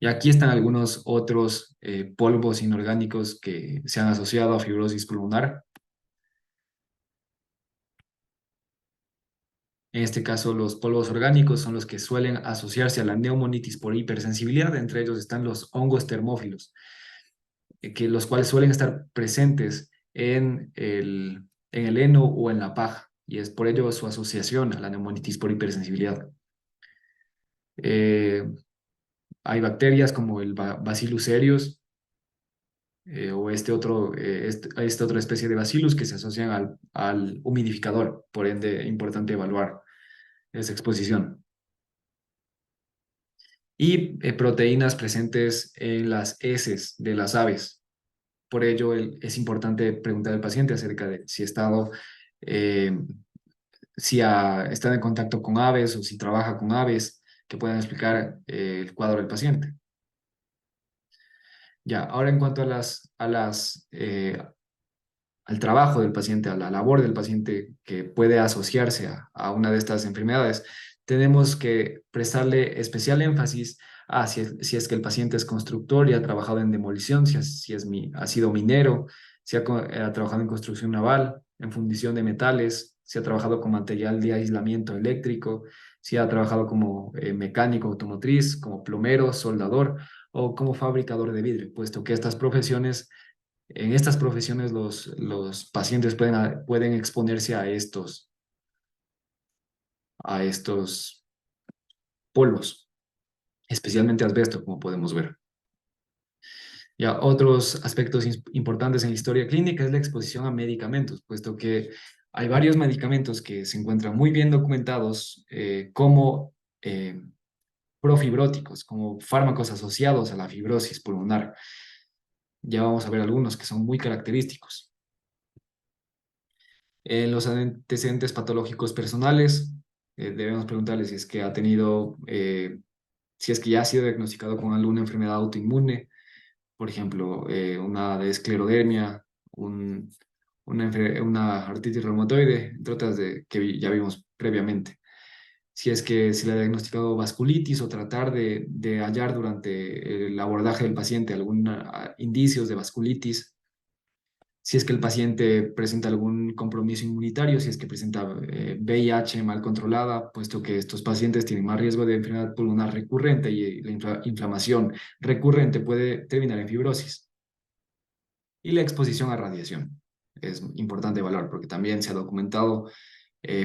Y aquí están algunos otros polvos inorgánicos que se han asociado a fibrosis pulmonar. En este caso, los polvos orgánicos son los que suelen asociarse a la neumonitis por hipersensibilidad. Entre ellos están los hongos termófilos, los cuales suelen estar presentes en el heno o en la paja, y es por ello su asociación a la neumonitis por hipersensibilidad. Eh, Hay bacterias como el Bacillus cereus, o esta otra especie de bacillus que se asocian al humidificador, por ende importante evaluar esa exposición. Y proteínas presentes en las heces de las aves. Por ello es importante preguntar al paciente acerca de si ha estado, eh, estado en contacto con aves o si trabaja con aves que puedan explicar el cuadro del paciente. Ya, ahora en cuanto al trabajo del paciente, a la labor del paciente que puede asociarse a una de estas enfermedades, tenemos que prestarle especial énfasis a si es que el paciente es constructor y ha trabajado en demolición, ha sido minero, si ha trabajado en construcción naval, en fundición de metales, si ha trabajado con material de aislamiento eléctrico, si ha trabajado como mecánico automotriz, como plomero, soldador o como fabricador de vidrio, puesto que en estas profesiones los pacientes pueden exponerse a estos polvos, especialmente asbesto, como podemos ver. Ya otros aspectos importantes en la historia clínica es la exposición a medicamentos, puesto que hay varios medicamentos que se encuentran muy bien documentados como profibróticos, como fármacos asociados a la fibrosis pulmonar. Ya vamos a ver algunos que son muy característicos. En los antecedentes patológicos personales, debemos preguntarle si es que si es que ya ha sido diagnosticado con alguna enfermedad autoinmune, por ejemplo, una de esclerodermia, una artritis reumatoide, entre otras que ya vimos previamente. Si es que se le ha diagnosticado vasculitis o tratar de hallar durante el abordaje del paciente algunos indicios de vasculitis, si es que el paciente presenta algún compromiso inmunitario, si es que presenta VIH mal controlada, puesto que estos pacientes tienen más riesgo de enfermedad pulmonar recurrente y la inflamación recurrente puede terminar en fibrosis. Y la exposición a radiación es importante evaluar porque también se ha documentado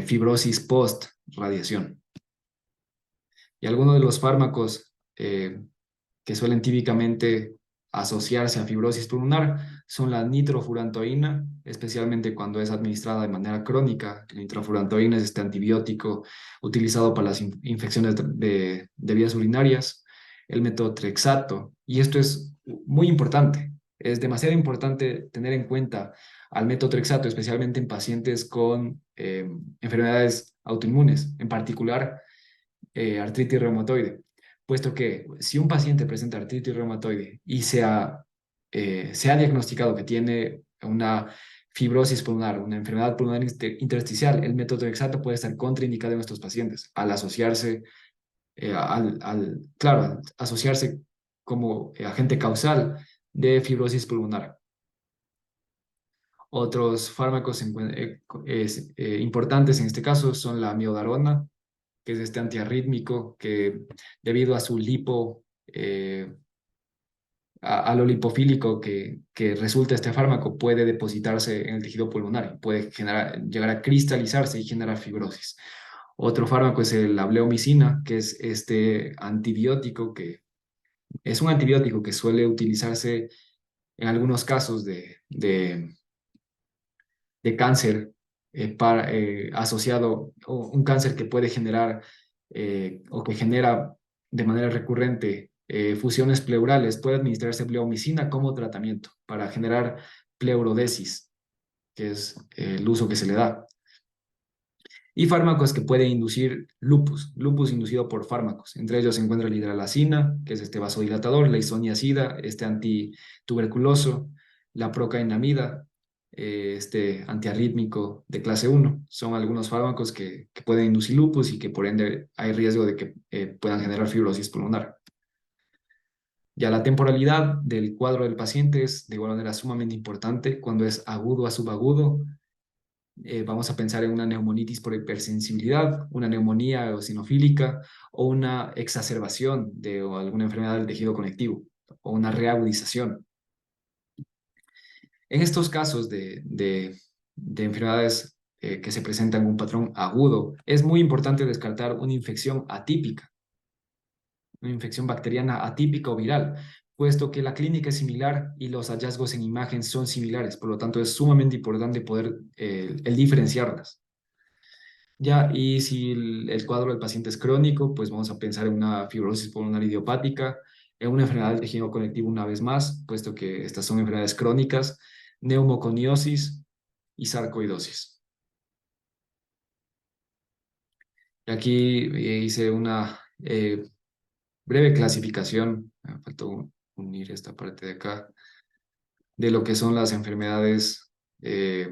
fibrosis post-radiación. Y algunos de los fármacos que suelen típicamente asociarse a fibrosis pulmonar son la nitrofurantoína, especialmente cuando es administrada de manera crónica. La nitrofurantoína es este antibiótico utilizado para las infecciones de vías urinarias, el metotrexato, y esto es muy importante. Es demasiado importante tener en cuenta al metotrexato, especialmente en pacientes con enfermedades autoinmunes, en particular artritis reumatoide, puesto que si un paciente presenta artritis reumatoide y se ha diagnosticado que tiene una fibrosis pulmonar, una enfermedad pulmonar intersticial, el metotrexato puede estar contraindicado en estos pacientes al asociarse, claro, al asociarse como agente causal de fibrosis pulmonar. Otros fármacos importantes en este caso son la miodarona, que es este antiarrítmico que debido a a lo lipofílico que resulta este fármaco, puede depositarse en el tejido pulmonar, puede llegar a cristalizarse y generar fibrosis. Otro fármaco es la bleomicina, que es este antibiótico que es un antibiótico que suele utilizarse en algunos casos de cáncer asociado, o un cáncer que puede generar o que genera de manera recurrente fusiones pleurales, puede administrarse bleomicina como tratamiento para generar pleurodesis, que es el uso que se le da. Y fármacos que pueden inducir lupus inducido por fármacos. Entre ellos se encuentra la hidralazina, que es este vasodilatador, la isoniazida, este antituberculoso, la procainamida, este antiarrítmico de clase 1. Son algunos fármacos que pueden inducir lupus y que por ende hay riesgo de que puedan generar fibrosis pulmonar. Ya la temporalidad del cuadro del paciente es de igual manera sumamente importante. Cuando es agudo a subagudo, vamos a pensar en una neumonitis por hipersensibilidad, una neumonía eosinofílica o una exacerbación de o alguna enfermedad del tejido conectivo o una reagudización. En estos casos de enfermedades que se presentan un patrón agudo, es muy importante descartar una infección atípica, una infección bacteriana atípica o viral, puesto que la clínica es similar y los hallazgos en imagen son similares. Por lo tanto, es sumamente importante poder el diferenciarlas. Ya, y si el cuadro del paciente es crónico, pues vamos a pensar en una fibrosis pulmonar idiopática, en una enfermedad del tejido conectivo una vez más, puesto que estas son enfermedades crónicas, neumoconiosis y sarcoidosis. Y aquí hice una breve clasificación, me faltó unir esta parte de acá, de lo que son las enfermedades, la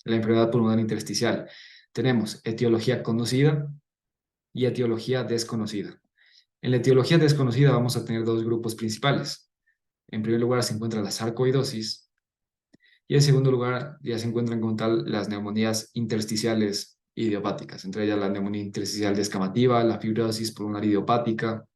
enfermedad pulmonar intersticial. Tenemos etiología conocida y etiología desconocida. En la etiología desconocida vamos a tener dos grupos principales. En primer lugar se encuentra la sarcoidosis y en segundo lugar ya se encuentran como tal las neumonías intersticiales idiopáticas, entre ellas la neumonía intersticial descamativa, la fibrosis pulmonar idiopática,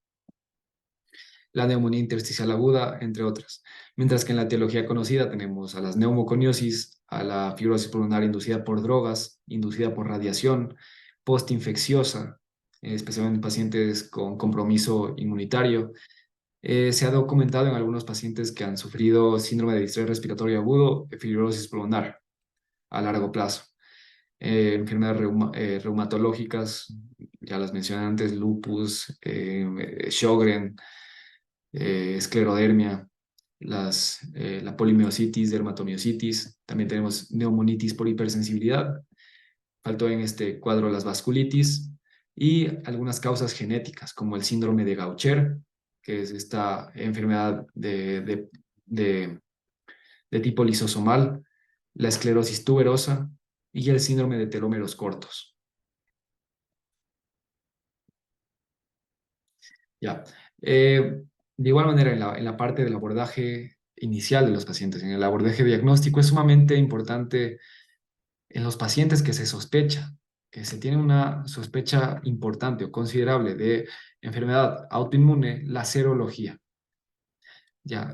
la neumonía intersticial aguda, entre otras. Mientras que en la etiología conocida tenemos a las neumoconiosis, a la fibrosis pulmonar inducida por drogas, inducida por radiación, postinfecciosa, especialmente en pacientes con compromiso inmunitario. Se ha documentado en algunos pacientes que han sufrido síndrome de distrés respiratorio agudo, fibrosis pulmonar a largo plazo. Enfermedades reumatológicas, ya las mencioné antes, lupus, Sjögren, esclerodermia, la polimiositis, dermatomiositis. También tenemos neumonitis por hipersensibilidad. Faltó en este cuadro las vasculitis y algunas causas genéticas, como el síndrome de Gaucher, que es esta enfermedad de tipo lisosomal, la esclerosis tuberosa y el síndrome de telómeros cortos. Ya. De igual manera, en la parte del abordaje inicial de los pacientes, en el abordaje diagnóstico, es sumamente importante en los pacientes que se sospecha, que se tiene una sospecha importante o considerable de enfermedad autoinmune, la serología. Ya,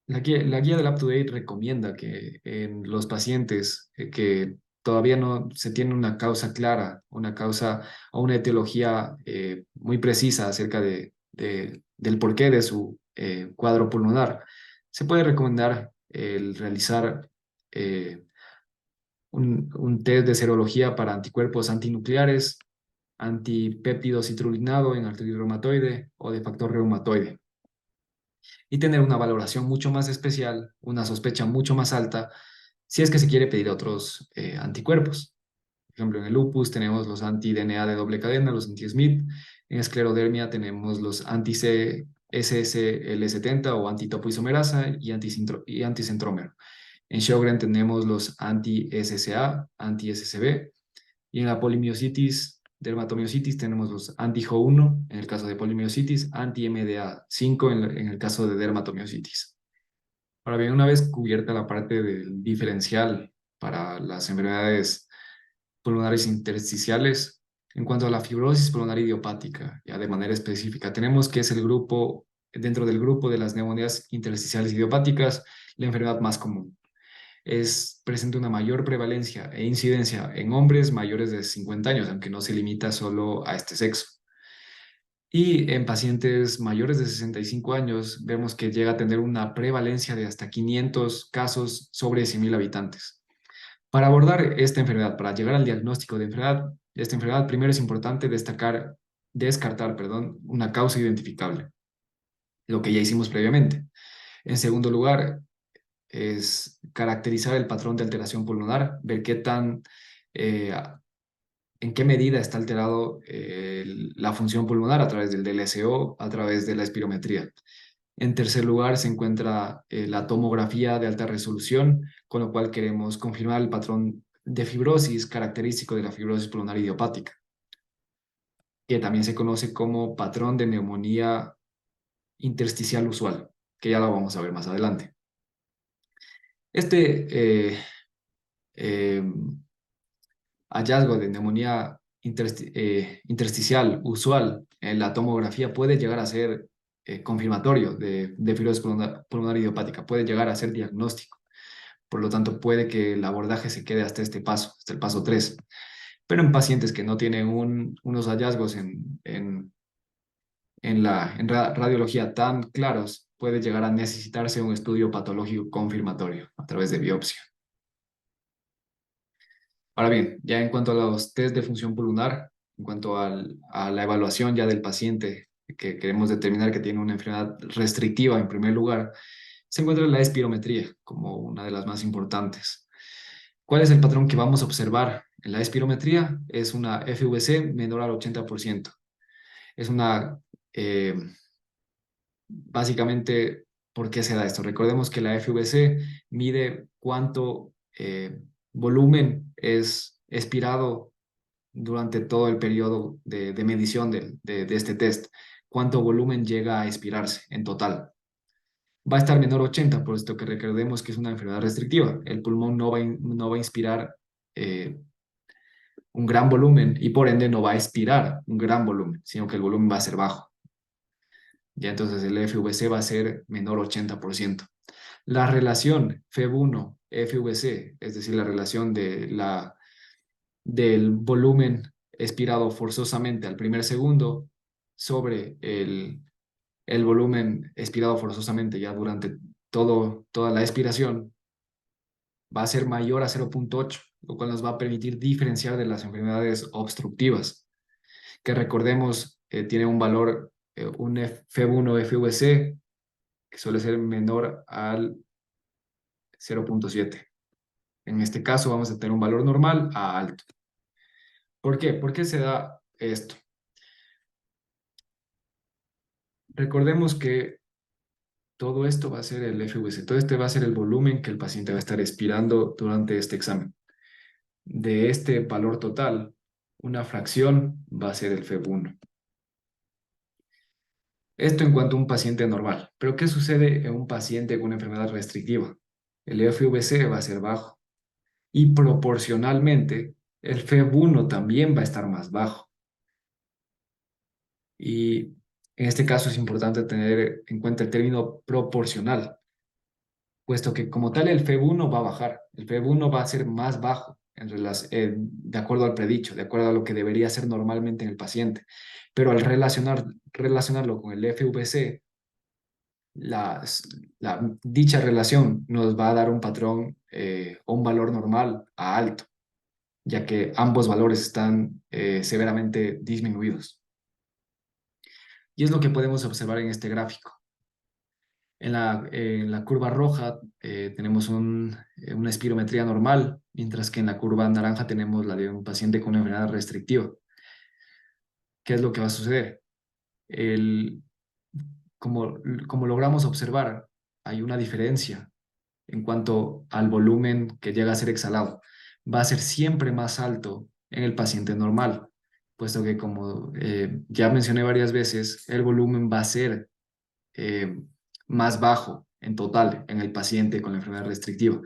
la guía del UpToDate recomienda que en los pacientes que todavía no se tiene una causa clara, una causa o una etiología muy precisa acerca del porqué de su cuadro pulmonar, se puede recomendar el realizar un test de serología para anticuerpos antinucleares, antipéptido citrulinado en artritis reumatoide o de factor reumatoide y tener una valoración mucho más especial, una sospecha mucho más alta, si es que se quiere pedir otros anticuerpos. Por ejemplo, en el lupus tenemos los anti-DNA de doble cadena, los anti-Smith. En esclerodermia tenemos los anti-SSL70 o antitopoisomerasa y anticentrómero. En Sjögren tenemos los anti-SSA, anti-SCB. Y en la polimiositis, dermatomiositis, tenemos los anti-Jo1 en el caso de polimiositis, anti-MDA5 en el caso de dermatomiositis. Ahora bien, una vez cubierta la parte del diferencial para las enfermedades pulmonares intersticiales, en cuanto a la fibrosis pulmonar idiopática, ya de manera específica, tenemos que es el grupo, dentro del grupo de las neumonías intersticiales idiopáticas, la enfermedad más común presenta una mayor prevalencia e incidencia en hombres mayores de 50 años, aunque no se limita solo a este sexo. Y en pacientes mayores de 65 años vemos que llega a tener una prevalencia de hasta 500 casos sobre 100.000 habitantes. Para abordar esta enfermedad, para llegar al diagnóstico de esta enfermedad, primero es importante descartar, una causa identificable, lo que ya hicimos previamente. En segundo lugar, es caracterizar el patrón de alteración pulmonar, ver eh, en qué medida está alterado la función pulmonar a través del DLSO, a través de la espirometría. En tercer lugar se encuentra la tomografía de alta resolución, con lo cual queremos confirmar el patrón de fibrosis característico de la fibrosis pulmonar idiopática, que también se conoce como patrón de neumonía intersticial usual, que ya lo vamos a ver más adelante. Este eh, hallazgo de neumonía intersticial usual en la tomografía puede llegar a ser confirmatorio de fibrosis pulmonar idiopática, puede llegar a ser diagnóstico. Por lo tanto, puede que el abordaje se quede hasta este paso, hasta el paso 3. Pero en pacientes que no tienen unos hallazgos en radiología tan claros, puede llegar a necesitarse un estudio patológico confirmatorio a través de biopsia. Ahora bien, ya en cuanto a los test de función pulmonar, en cuanto a la evaluación ya del paciente que queremos determinar que tiene una enfermedad restrictiva en primer lugar, se encuentra la espirometría como una de las más importantes. ¿Cuál es el patrón que vamos a observar en la espirometría? Es una FVC menor al 80%. Es una, eh, básicamente, ¿por qué se da esto? Recordemos que la FVC mide cuánto volumen es expirado durante todo el periodo de medición de este test. ¿Cuánto volumen llega a expirarse en total? Va a estar menor a 80, por esto que recordemos que es una enfermedad restrictiva. El pulmón no va a inspirar eh, un gran volumen y por ende no va a expirar un gran volumen, sino que el volumen va a ser bajo. Ya entonces el FVC va a ser menor a 80%. La relación FEV1-FVC, es decir, la relación del volumen expirado forzosamente al primer segundo sobre el volumen expirado forzosamente ya durante toda la expiración, va a ser mayor a 0,8, lo cual nos va a permitir diferenciar de las enfermedades obstructivas, que recordemos tiene un valor, un FEV1 FVC, que suele ser menor al 0,7. En este caso vamos a tener un valor normal a alto. ¿Por qué? ¿Por qué se da esto? Recordemos que todo esto va a ser el FVC, todo este va a ser el volumen que el paciente va a estar expirando durante este examen. De este valor total, una fracción va a ser el FEV1. Esto en cuanto a un paciente normal. Pero ¿qué sucede en un paciente con una enfermedad restrictiva? El FVC va a ser bajo y proporcionalmente el FEV1 también va a estar más bajo. Y en este caso es importante tener en cuenta el término proporcional, puesto que como tal el FEV1 va a bajar, el FEV1 va a ser más bajo de acuerdo al predicho, de acuerdo a lo que debería ser normalmente en el paciente. Pero al relacionarlo con el FVC, dicha relación nos va a dar un patrón o un valor normal a alto, ya que ambos valores están severamente disminuidos. Y es lo que podemos observar en este gráfico. En la curva roja tenemos una espirometría normal, mientras que en la curva naranja tenemos la de un paciente con una enfermedad restrictiva. ¿Qué es lo que va a suceder? El, como, como logramos observar, hay una diferencia en cuanto al volumen que llega a ser exhalado. Va a ser siempre más alto en el paciente normal, puesto que como ya mencioné varias veces, el volumen va a ser eh, más bajo en total en el paciente con la enfermedad restrictiva.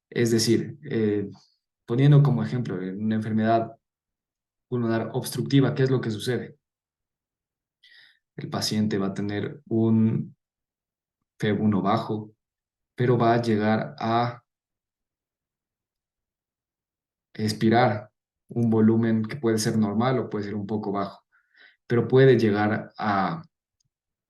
Es decir, poniendo como ejemplo en una enfermedad pulmonar obstructiva, ¿qué es lo que sucede? El paciente va a tener un FEV1 bajo, pero va a llegar a expirar un volumen que puede ser normal o puede ser un poco bajo, pero puede llegar a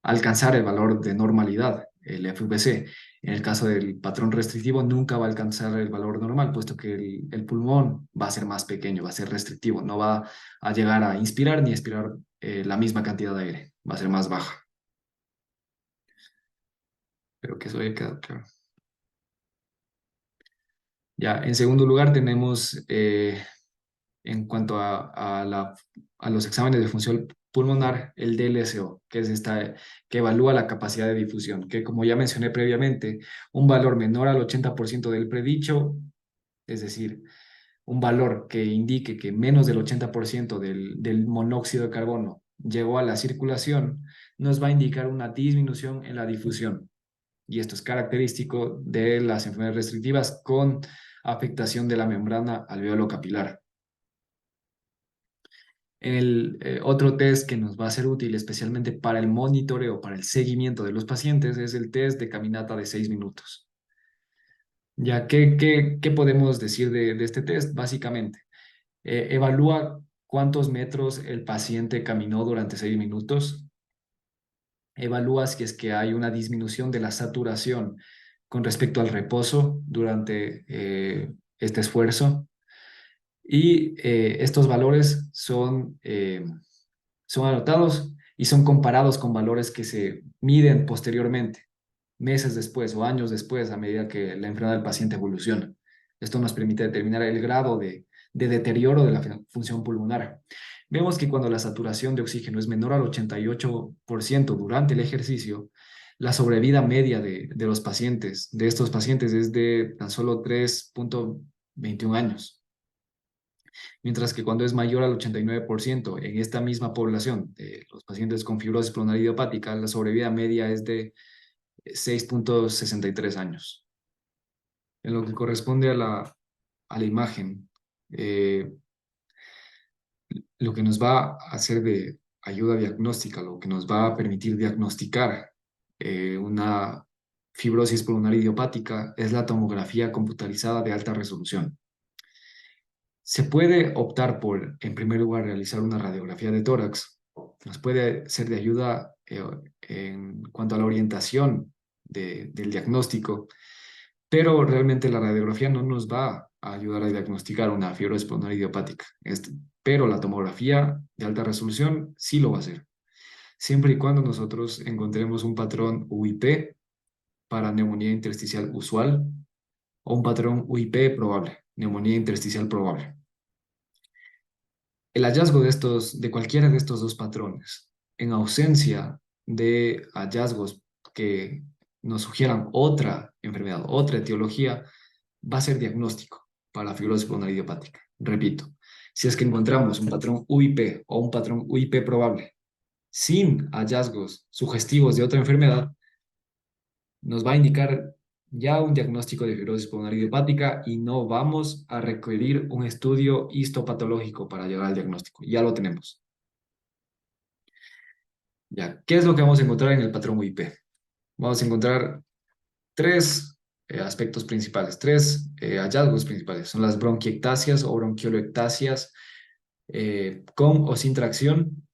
alcanzar el valor de normalidad, el FVC. En el caso del patrón restrictivo, nunca va a alcanzar el valor normal, puesto que el pulmón va a ser más pequeño, va a ser restrictivo, no va a llegar a inspirar ni expirar la misma cantidad de aire, va a ser más baja. Pero que eso haya quedado claro. Ya, en segundo lugar tenemos en cuanto a los exámenes de función pulmonar, el DLSO, que es que evalúa la capacidad de difusión, que como ya mencioné previamente, un valor menor al 80% del predicho, es decir, un valor que indique que menos del 80% del monóxido de carbono llegó a la circulación, nos va a indicar una disminución en la difusión. Y esto es característico de las enfermedades restrictivas con afectación de la membrana alveolo capilar. El otro test que nos va a ser útil especialmente para el monitoreo, para el seguimiento de los pacientes, es el test de caminata de 6 minutos. Ya, ¿qué podemos decir de este test? Básicamente, evalúa cuántos metros el paciente caminó durante 6 minutos, evalúa si es que hay una disminución de la saturación con respecto al reposo durante este esfuerzo, y estos valores son anotados y son comparados con valores que se miden posteriormente, meses después o años después, a medida que la enfermedad del paciente evoluciona. Esto nos permite determinar el grado de deterioro de la función pulmonar. Vemos que cuando la saturación de oxígeno es menor al 88% durante el ejercicio, la sobrevida media de los pacientes, de estos pacientes, es de tan solo 3,21 años. Mientras que cuando es mayor al 89% en esta misma población de los pacientes con fibrosis pulmonar idiopática, la sobrevida media es de 6,63 años. En lo que corresponde a la imagen, eh, lo que nos va a hacer de ayuda diagnóstica, lo que nos va a permitir diagnosticar una fibrosis pulmonar idiopática es la tomografía computarizada de alta resolución. Se puede optar por, en primer lugar, realizar una radiografía de tórax. Nos puede ser de ayuda en cuanto a la orientación del diagnóstico, pero realmente la radiografía no nos va a ayudar a diagnosticar una fibrosis pulmonar idiopática. Pero la tomografía de alta resolución sí lo va a hacer, siempre y cuando nosotros encontremos un patrón UIP para neumonía intersticial usual o un patrón UIP probable, neumonía intersticial probable. El hallazgo de cualquiera de estos dos patrones, en ausencia de hallazgos que nos sugieran otra enfermedad, otra etiología, va a ser diagnóstico para la fibrosis pulmonar idiopática. Repito, si es que encontramos un patrón UIP o un patrón UIP probable sin hallazgos sugestivos de otra enfermedad, nos va a indicar ya un diagnóstico de fibrosis pulmonar idiopática y no vamos a requerir un estudio histopatológico para llegar al diagnóstico. Ya lo tenemos. Ya, ¿qué es lo que vamos a encontrar en el patrón UIP? Vamos a encontrar tres aspectos principales, tres hallazgos principales. Son las bronquiectasias o bronquioloectasias con o sin tracción.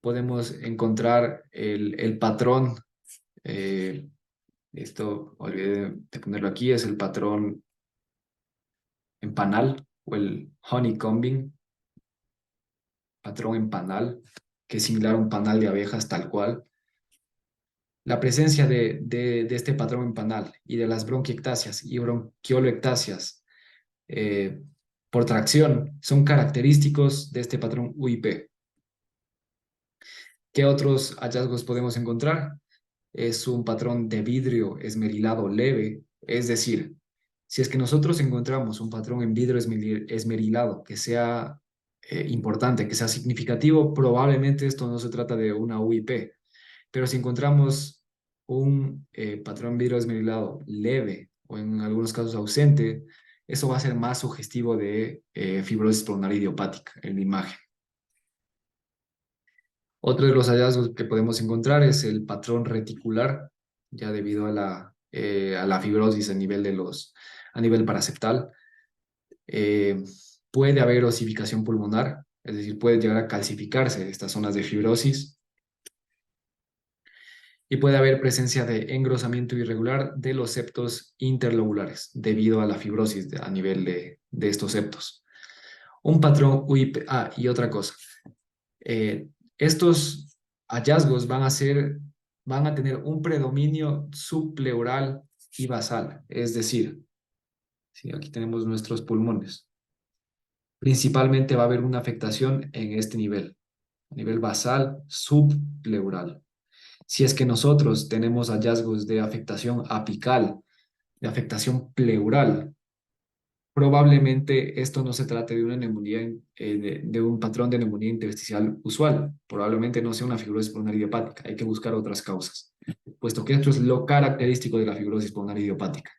Podemos encontrar el patrón, eh, esto olvidé de ponerlo aquí, es el patrón en panal o el honeycombing, patrón en panal, que es similar a un panal de abejas tal cual. La presencia de este patrón en panal y de las bronquiectasias y bronquioloectasias eh, por tracción son característicos de este patrón UIP. ¿Qué otros hallazgos podemos encontrar? Es un patrón de vidrio esmerilado leve, es decir, si es que nosotros encontramos un patrón en vidrio esmerilado que sea importante, que sea significativo, probablemente esto no se trata de una UIP, pero si encontramos un patrón vidrio esmerilado leve o en algunos casos ausente, eso va a ser más sugestivo de fibrosis pulmonar idiopática en la imagen. Otro de los hallazgos que podemos encontrar es el patrón reticular, ya debido a la fibrosis a nivel paraceptal. Puede haber osificación pulmonar, es decir, puede llegar a calcificarse estas zonas de fibrosis, y puede haber presencia de engrosamiento irregular de los septos interlobulares debido a la fibrosis a nivel de estos septos. Un patrón UIP, y otra cosa, eh, estos hallazgos van a tener un predominio subpleural y basal, es decir, si aquí tenemos nuestros pulmones. Principalmente va a haber una afectación en este nivel, a nivel basal subpleural. Si es que nosotros tenemos hallazgos de afectación apical, de afectación pleural, probablemente esto no se trate de una neumonía, de un patrón de neumonía intersticial usual. Probablemente no sea una fibrosis pulmonar idiopática. Hay que buscar otras causas, puesto que esto es lo característico de la fibrosis pulmonar idiopática.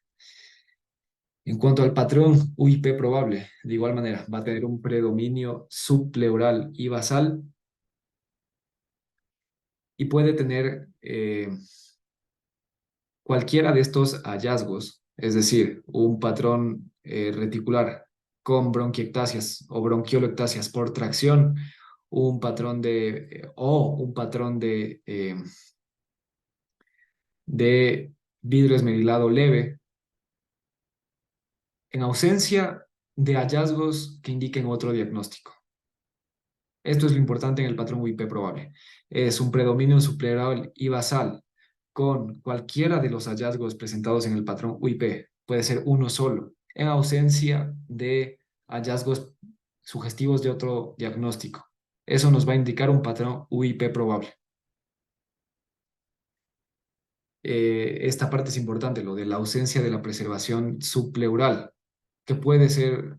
En cuanto al patrón UIP probable, de igual manera, va a tener un predominio subpleural y basal y puede tener cualquiera de estos hallazgos, es decir, un patrón reticular con bronquiectasias o bronquiolectasias por tracción, un patrón o un patrón de vidrio esmerilado leve, en ausencia de hallazgos que indiquen otro diagnóstico. Esto es lo importante en el patrón UIP probable. Es un predominio subpleural y basal con cualquiera de los hallazgos presentados en el patrón UIP. Puede ser uno solo, en ausencia de hallazgos sugestivos de otro diagnóstico. Eso nos va a indicar un patrón UIP probable. Esta parte es importante, lo de la ausencia de la preservación subpleural, que puede ser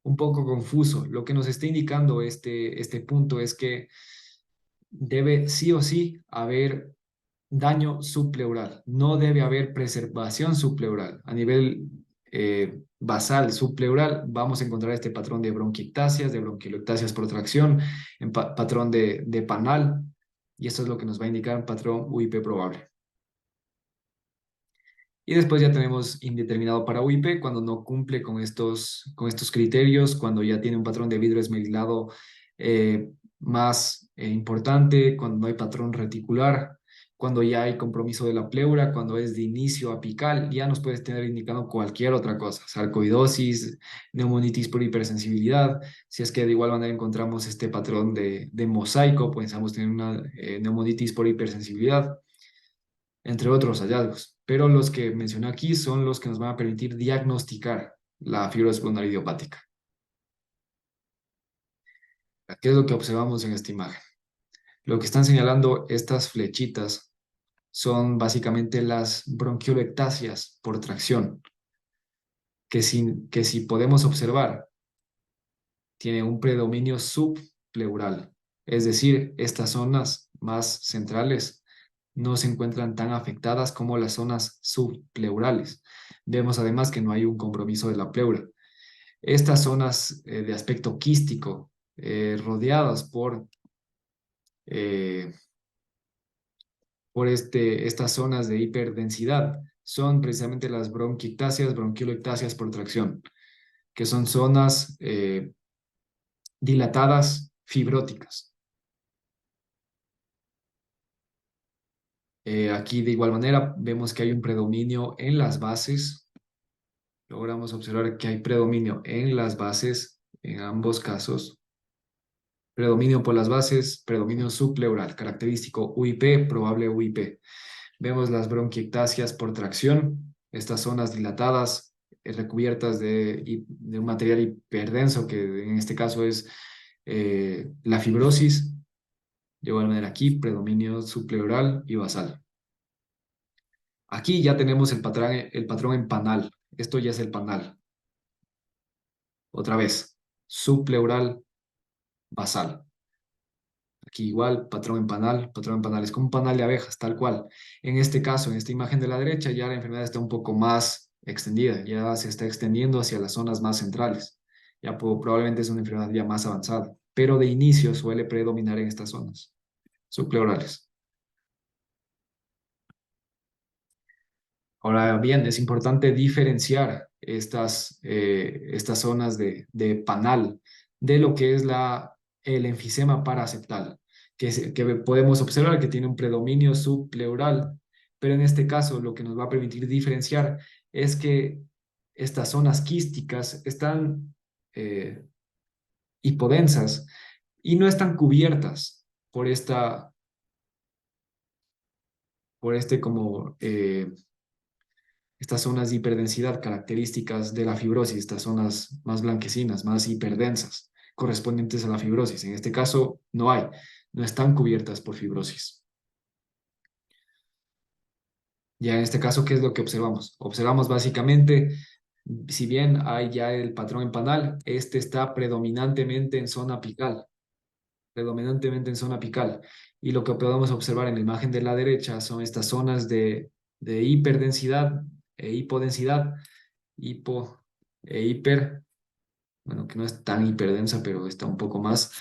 un poco confuso. Lo que nos está indicando este punto es que debe sí o sí haber daño subpleural, no debe haber preservación subpleural. A nivel basal subpleural vamos a encontrar este patrón de bronquiectasias, de bronquiolectasias por tracción, en patrón de Panal, y esto es lo que nos va a indicar un patrón UIP probable. Y después ya tenemos indeterminado para UIP cuando no cumple con estos criterios, cuando ya tiene un patrón de vidrio esmerilado más importante, cuando no hay patrón reticular, cuando ya hay compromiso de la pleura, cuando es de inicio apical, ya nos puedes tener indicando cualquier otra cosa, sarcoidosis, neumonitis por hipersensibilidad. Si es que de igual manera encontramos este patrón de mosaico, pensamos tener una neumonitis por hipersensibilidad, entre otros hallazgos. Pero los que mencioné aquí son los que nos van a permitir diagnosticar la fibrosis pulmonar idiopática. ¿Qué es lo que observamos en esta imagen? Lo que están señalando estas flechitas son básicamente las bronquiolectasias por tracción, que si podemos observar, tiene un predominio subpleural. Es decir, estas zonas más centrales no se encuentran tan afectadas como las zonas subpleurales. Vemos además que no hay un compromiso de la pleura. Estas zonas de aspecto quístico, rodeadas eh, por estas zonas de hiperdensidad, son precisamente las bronquiectasias, bronquiolectasias por tracción, que son zonas dilatadas fibróticas. Aquí de igual manera vemos que hay un predominio en las bases. Logramos observar que hay predominio en las bases en ambos casos. Predominio por las bases, predominio subpleural, característico UIP, probable UIP. Vemos las bronquiectasias por tracción, estas zonas dilatadas, recubiertas de un material hiperdenso, que en este caso es la fibrosis. De igual manera aquí, predominio subpleural y basal. Aquí ya tenemos el patrón en panal. Esto ya es el panal. Otra vez, subpleural, basal. Aquí igual, patrón en panal. Es como un panal de abejas, tal cual. En este caso, en esta imagen de la derecha, ya la enfermedad está un poco más extendida. Ya se está extendiendo hacia las zonas más centrales. Ya probablemente es una enfermedad ya más avanzada. Pero de inicio suele predominar en estas zonas subpleurales. Ahora bien, es importante diferenciar estas zonas de panal de lo que es el enfisema paraceptal, que podemos observar que tiene un predominio subpleural, pero en este caso lo que nos va a permitir diferenciar es que estas zonas quísticas están eh, hipodensas y no están cubiertas por por este como estas zonas de hiperdensidad características de la fibrosis, estas zonas más blanquecinas, más hiperdensas, correspondientes a la fibrosis. En este caso, no hay, no están cubiertas por fibrosis. Ya en este caso, ¿qué es lo que observamos? Observamos básicamente, si bien hay ya el patrón en panal, este está predominantemente en zona apical, predominantemente en zona apical. Y lo que podemos observar en la imagen de la derecha son estas zonas de hiperdensidad e hipodensidad, hipo e hiper, bueno, que no es tan hiperdensa, pero está un poco más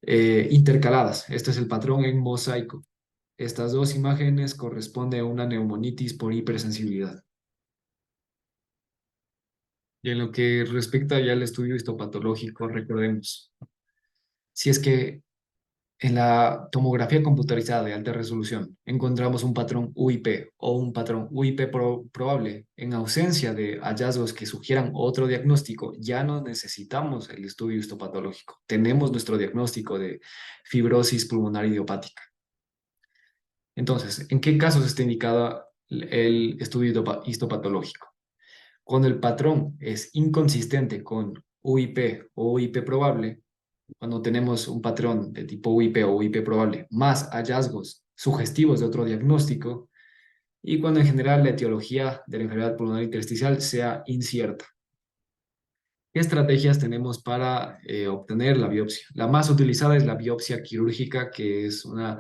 intercaladas. Este es el patrón en mosaico. Estas dos imágenes corresponden a una neumonitis por hipersensibilidad. Y en lo que respecta ya al estudio histopatológico, recordemos, si es que en la tomografía computarizada de alta resolución encontramos un patrón UIP o un patrón UIP probable en ausencia de hallazgos que sugieran otro diagnóstico, ya no necesitamos el estudio histopatológico. Tenemos nuestro diagnóstico de fibrosis pulmonar idiopática. Entonces, ¿en qué casos está indicado el estudio histopatológico? Cuando el patrón es inconsistente con UIP o UIP probable, cuando tenemos un patrón de tipo UIP o UIP probable, más hallazgos sugestivos de otro diagnóstico, y cuando en general la etiología de la enfermedad pulmonar intersticial sea incierta. ¿Qué estrategias tenemos para obtener la biopsia? La más utilizada es la biopsia quirúrgica, que es un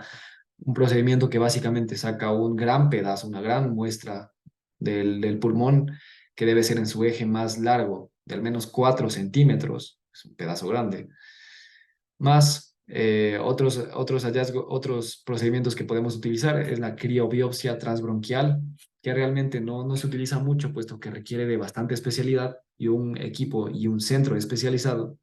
procedimiento que básicamente saca un gran pedazo, una gran muestra del pulmón, que debe ser en su eje más largo, de al menos 4 centímetros, es un pedazo grande, más otros hallazgos, otros procedimientos que podemos utilizar es la criobiopsia transbronquial, que realmente no se utiliza mucho, puesto que requiere de bastante especialidad y un equipo y un centro especializado,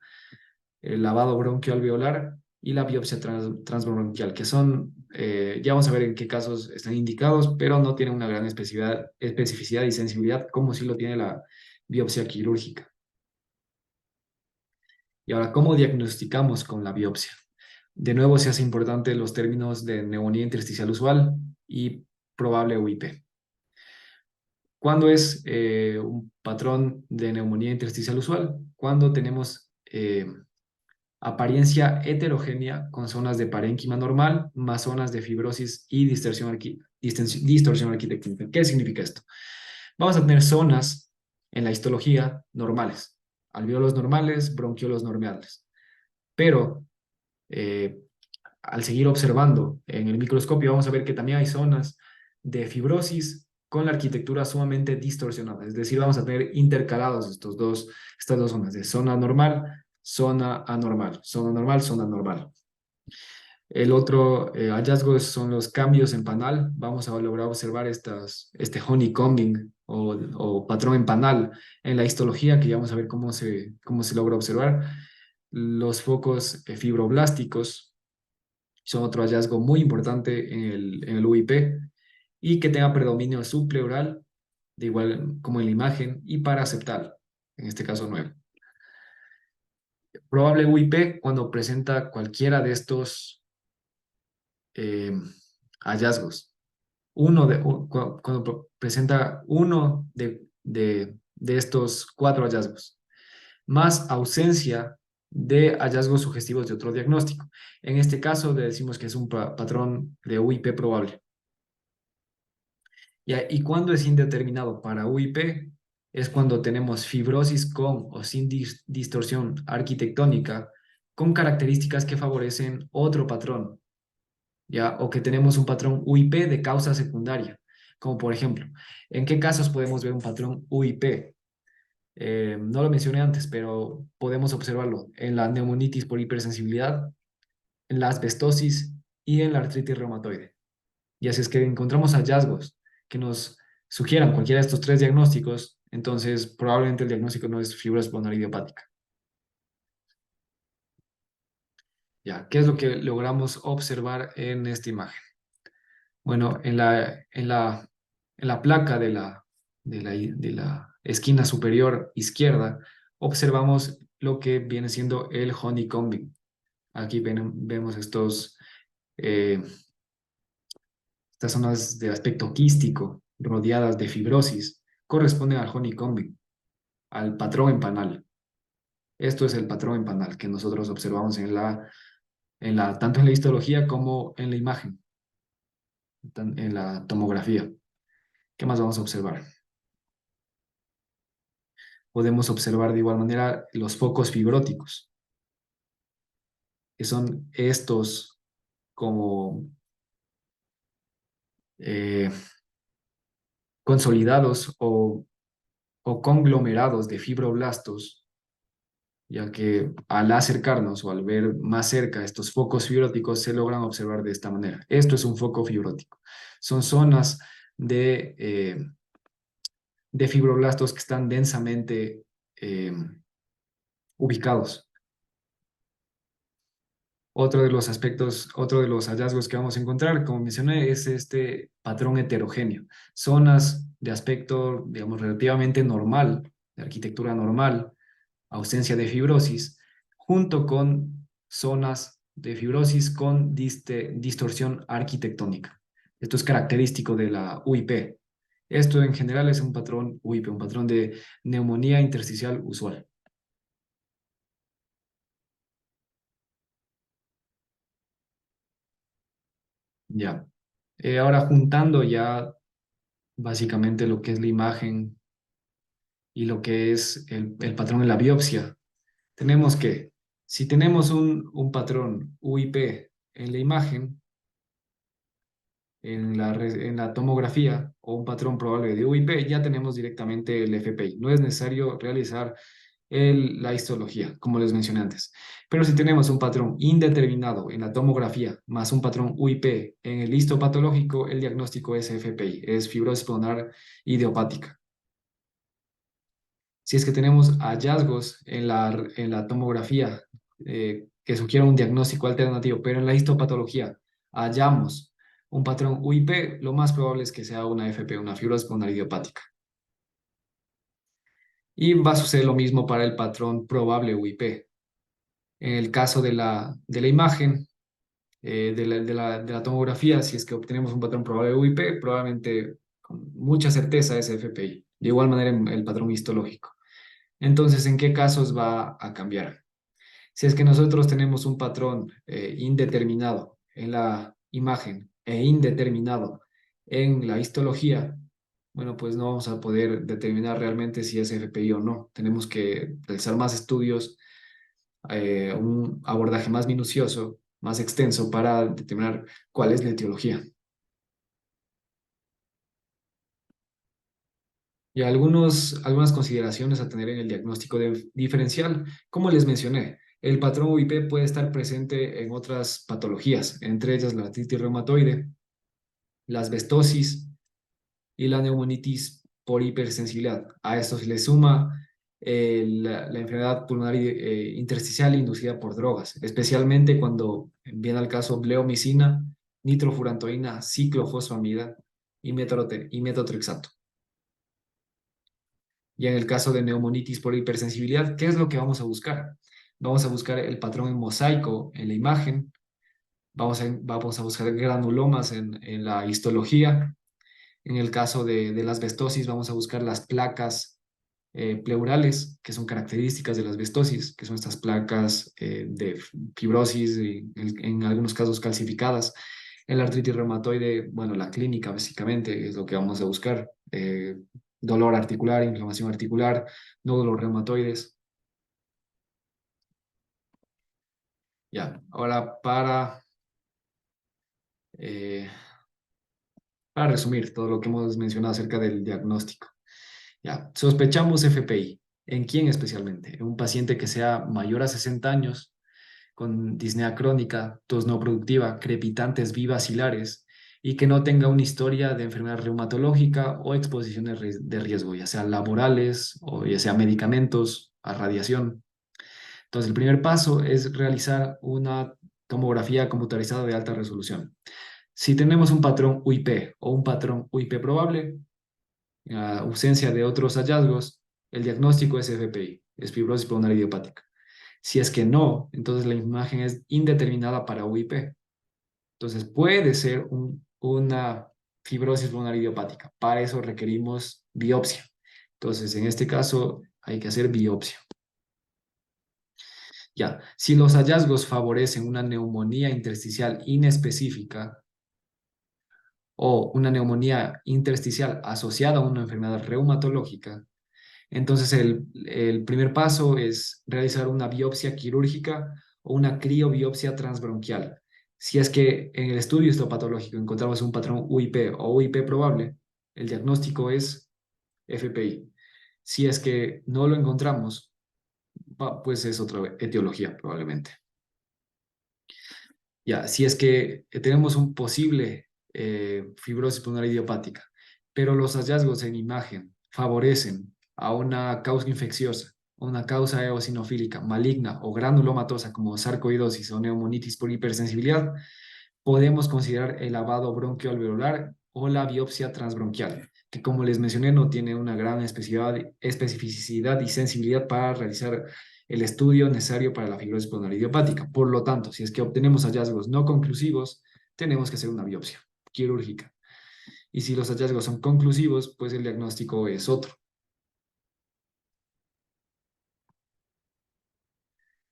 el lavado bronquioalveolar y la biopsia transbronquial, que son, ya vamos a ver en qué casos están indicados, pero no tienen una gran especificidad y sensibilidad como sí lo tiene la biopsia quirúrgica. Y ahora, ¿cómo diagnosticamos con la biopsia? De nuevo, se hace importante los términos de neumonía intersticial usual y probable UIP. ¿Cuándo es un patrón de neumonía intersticial usual? Cuando tenemos apariencia heterogénea con zonas de parénquima normal más zonas de fibrosis y distorsión arquitectónica. ¿Qué significa esto? Vamos a tener zonas en la histología normales, alveolos normales, bronquiolos normales, pero eh, al seguir observando en el microscopio vamos a ver que también hay zonas de fibrosis con la arquitectura sumamente distorsionada, es decir, vamos a tener intercalados estas dos zonas de zona normal, zona anormal, zona normal, zona normal. El otro hallazgo son los cambios en panal. Vamos a lograr observar este honeycombing o patrón en panal en la histología, que ya vamos a ver cómo se logra observar. Los focos fibroblásticos son otro hallazgo muy importante en el UIP y que tenga predominio subpleural, de igual como en la imagen, y paraceptal, en este caso 9. Probable UIP cuando presenta cualquiera de estos eh, hallazgos. Cuando presenta uno de estos 4 hallazgos, más ausencia de hallazgos sugestivos de otro diagnóstico. En este caso le decimos que es un patrón de UIP probable. ¿Y cuándo es indeterminado para UIP? Es cuando tenemos fibrosis con o sin distorsión arquitectónica, con características que favorecen otro patrón, ¿ya? O que tenemos un patrón UIP de causa secundaria, como por ejemplo, ¿en qué casos podemos ver un patrón UIP? No lo mencioné antes, pero podemos observarlo en la neumonitis por hipersensibilidad, en la asbestosis y en la artritis reumatoide. Y así es que encontramos hallazgos que nos sugieran cualquiera de estos 3 diagnósticos, entonces probablemente el diagnóstico no es fibrosis pulmonar idiopática. Ya, ¿qué es lo que logramos observar en esta imagen? Bueno, en la placa de la esquina superior izquierda, observamos lo que viene siendo el honeycombing. Aquí vemos estas zonas de aspecto quístico, rodeadas de fibrosis corresponden al honeycombing, al patrón empanal. Esto es el patrón empanal que nosotros observamos tanto en la histología como en la imagen, en la tomografía. ¿Qué más vamos a observar? Podemos observar de igual manera los focos fibróticos, que son estos como eh, consolidados o conglomerados de fibroblastos, ya que al acercarnos o al ver más cerca estos focos fibróticos se logran observar de esta manera. Esto es un foco fibrótico. Son zonas de fibroblastos que están densamente eh, ubicados. Otro de los aspectos, otro de los hallazgos que vamos a encontrar, como mencioné, es este patrón heterogéneo. Zonas de aspecto, digamos, relativamente normal, de arquitectura normal, ausencia de fibrosis, junto con zonas de fibrosis con distorsión arquitectónica. Esto es característico de la UIP. Esto en general es un patrón UIP, un patrón de neumonía intersticial usual. Ya. Ahora juntando ya básicamente lo que es la imagen y lo que es el patrón de la biopsia, tenemos que, si tenemos un patrón UIP en la imagen, en la tomografía o un patrón probable de UIP, ya tenemos directamente el FPI. No es necesario realizar la histología, como les mencioné antes. Pero si tenemos un patrón indeterminado en la tomografía más un patrón UIP en el histopatológico, el diagnóstico es FPI, es fibrosis pulmonar idiopática. Si es que tenemos hallazgos en la tomografía que sugieran un diagnóstico alternativo, pero en la histopatología hallamos un patrón UIP, lo más probable es que sea una FP, una fibrosis pulmonar idiopática. Y va a suceder lo mismo para el patrón probable UIP. En el caso de la imagen, de la tomografía, si es que obtenemos un patrón probable de UIP, probablemente con mucha certeza es FPI. De igual manera, el patrón histológico. Entonces, ¿en qué casos va a cambiar? Si es que nosotros tenemos un patrón indeterminado en la imagen e indeterminado en la histología, bueno, pues no vamos a poder determinar realmente si es FPI o no. Tenemos que realizar más estudios, un abordaje más minucioso, más extenso para determinar cuál es la etiología. Y algunas consideraciones a tener en el diagnóstico diferencial. Como les mencioné, el patrón UIP puede estar presente en otras patologías, entre ellas la artritis reumatoide, la asbestosis y la neumonitis por hipersensibilidad. A esto se le suma la enfermedad pulmonar intersticial inducida por drogas, especialmente cuando viene al caso bleomicina, nitrofurantoína, ciclofosfamida y metotrexato. Y en el caso de neumonitis por hipersensibilidad, ¿qué es lo que vamos a buscar? Vamos a buscar el patrón en mosaico en la imagen, vamos a buscar granulomas en la histología. En el caso de la asbestosis, vamos a buscar las placas pleurales, que son características de la asbestosis, que son estas placas de fibrosis, y en algunos casos calcificadas. En la artritis reumatoide, bueno, la clínica básicamente es lo que vamos a buscar. Dolor articular, inflamación articular, nódulos reumatoides. Ya, ahora eh, para resumir todo lo que hemos mencionado acerca del diagnóstico. Ya, sospechamos FPI. ¿En quién especialmente? En un paciente que sea mayor a 60 años, con disnea crónica, tos no productiva, crepitantes bivacilares y que no tenga una historia de enfermedad reumatológica o exposiciones de riesgo, ya sea laborales o ya sea medicamentos, a radiación. Entonces, el primer paso es realizar una tomografía computarizada de alta resolución. Si tenemos un patrón UIP o un patrón UIP probable, ausencia de otros hallazgos, el diagnóstico es FPI, es fibrosis pulmonar idiopática. Si es que no, entonces la imagen es indeterminada para UIP. Entonces puede ser una fibrosis pulmonar idiopática. Para eso requerimos biopsia. Entonces, en este caso, hay que hacer biopsia. Ya, si los hallazgos favorecen una neumonía intersticial inespecífica o una neumonía intersticial asociada a una enfermedad reumatológica, entonces el primer paso es realizar una biopsia quirúrgica o una criobiopsia transbronquial. Si es que en el estudio histopatológico encontramos un patrón UIP o UIP probable, el diagnóstico es FPI. Si es que no lo encontramos, pues es otra etiología probablemente. Ya, si es que tenemos un posible fibrosis pulmonar idiopática, pero los hallazgos en imagen favorecen a una causa infecciosa, una causa eosinofílica maligna o granulomatosa como sarcoidosis o neumonitis por hipersensibilidad, podemos considerar el lavado bronquioalveolar o la biopsia transbronquial, que como les mencioné no tiene una gran especificidad y sensibilidad para realizar el estudio necesario para la fibrosis pulmonar idiopática. Por lo tanto, si es que obtenemos hallazgos no conclusivos, tenemos que hacer una biopsia quirúrgica. Y si los hallazgos son conclusivos, pues el diagnóstico es otro.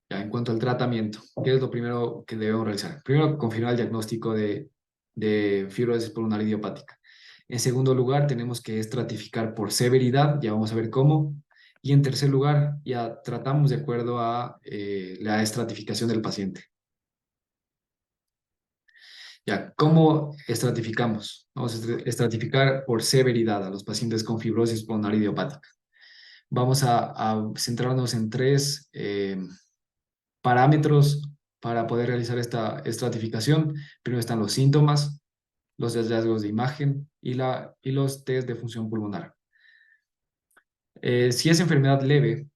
Ya, en cuanto al tratamiento, ¿qué es lo primero que debemos realizar? Primero, confirmar el diagnóstico de fibrosis pulmonar idiopática. En segundo lugar, tenemos que estratificar por severidad, ya vamos a ver cómo. Y en tercer lugar, ya tratamos de acuerdo a la estratificación del paciente. Ya, ¿cómo estratificamos? Vamos a estratificar por severidad a los pacientes con fibrosis pulmonar idiopática. Vamos a centrarnos en tres parámetros para poder realizar esta estratificación. Primero están los síntomas, los hallazgos de imagen y los test de función pulmonar. Si es enfermedad leve,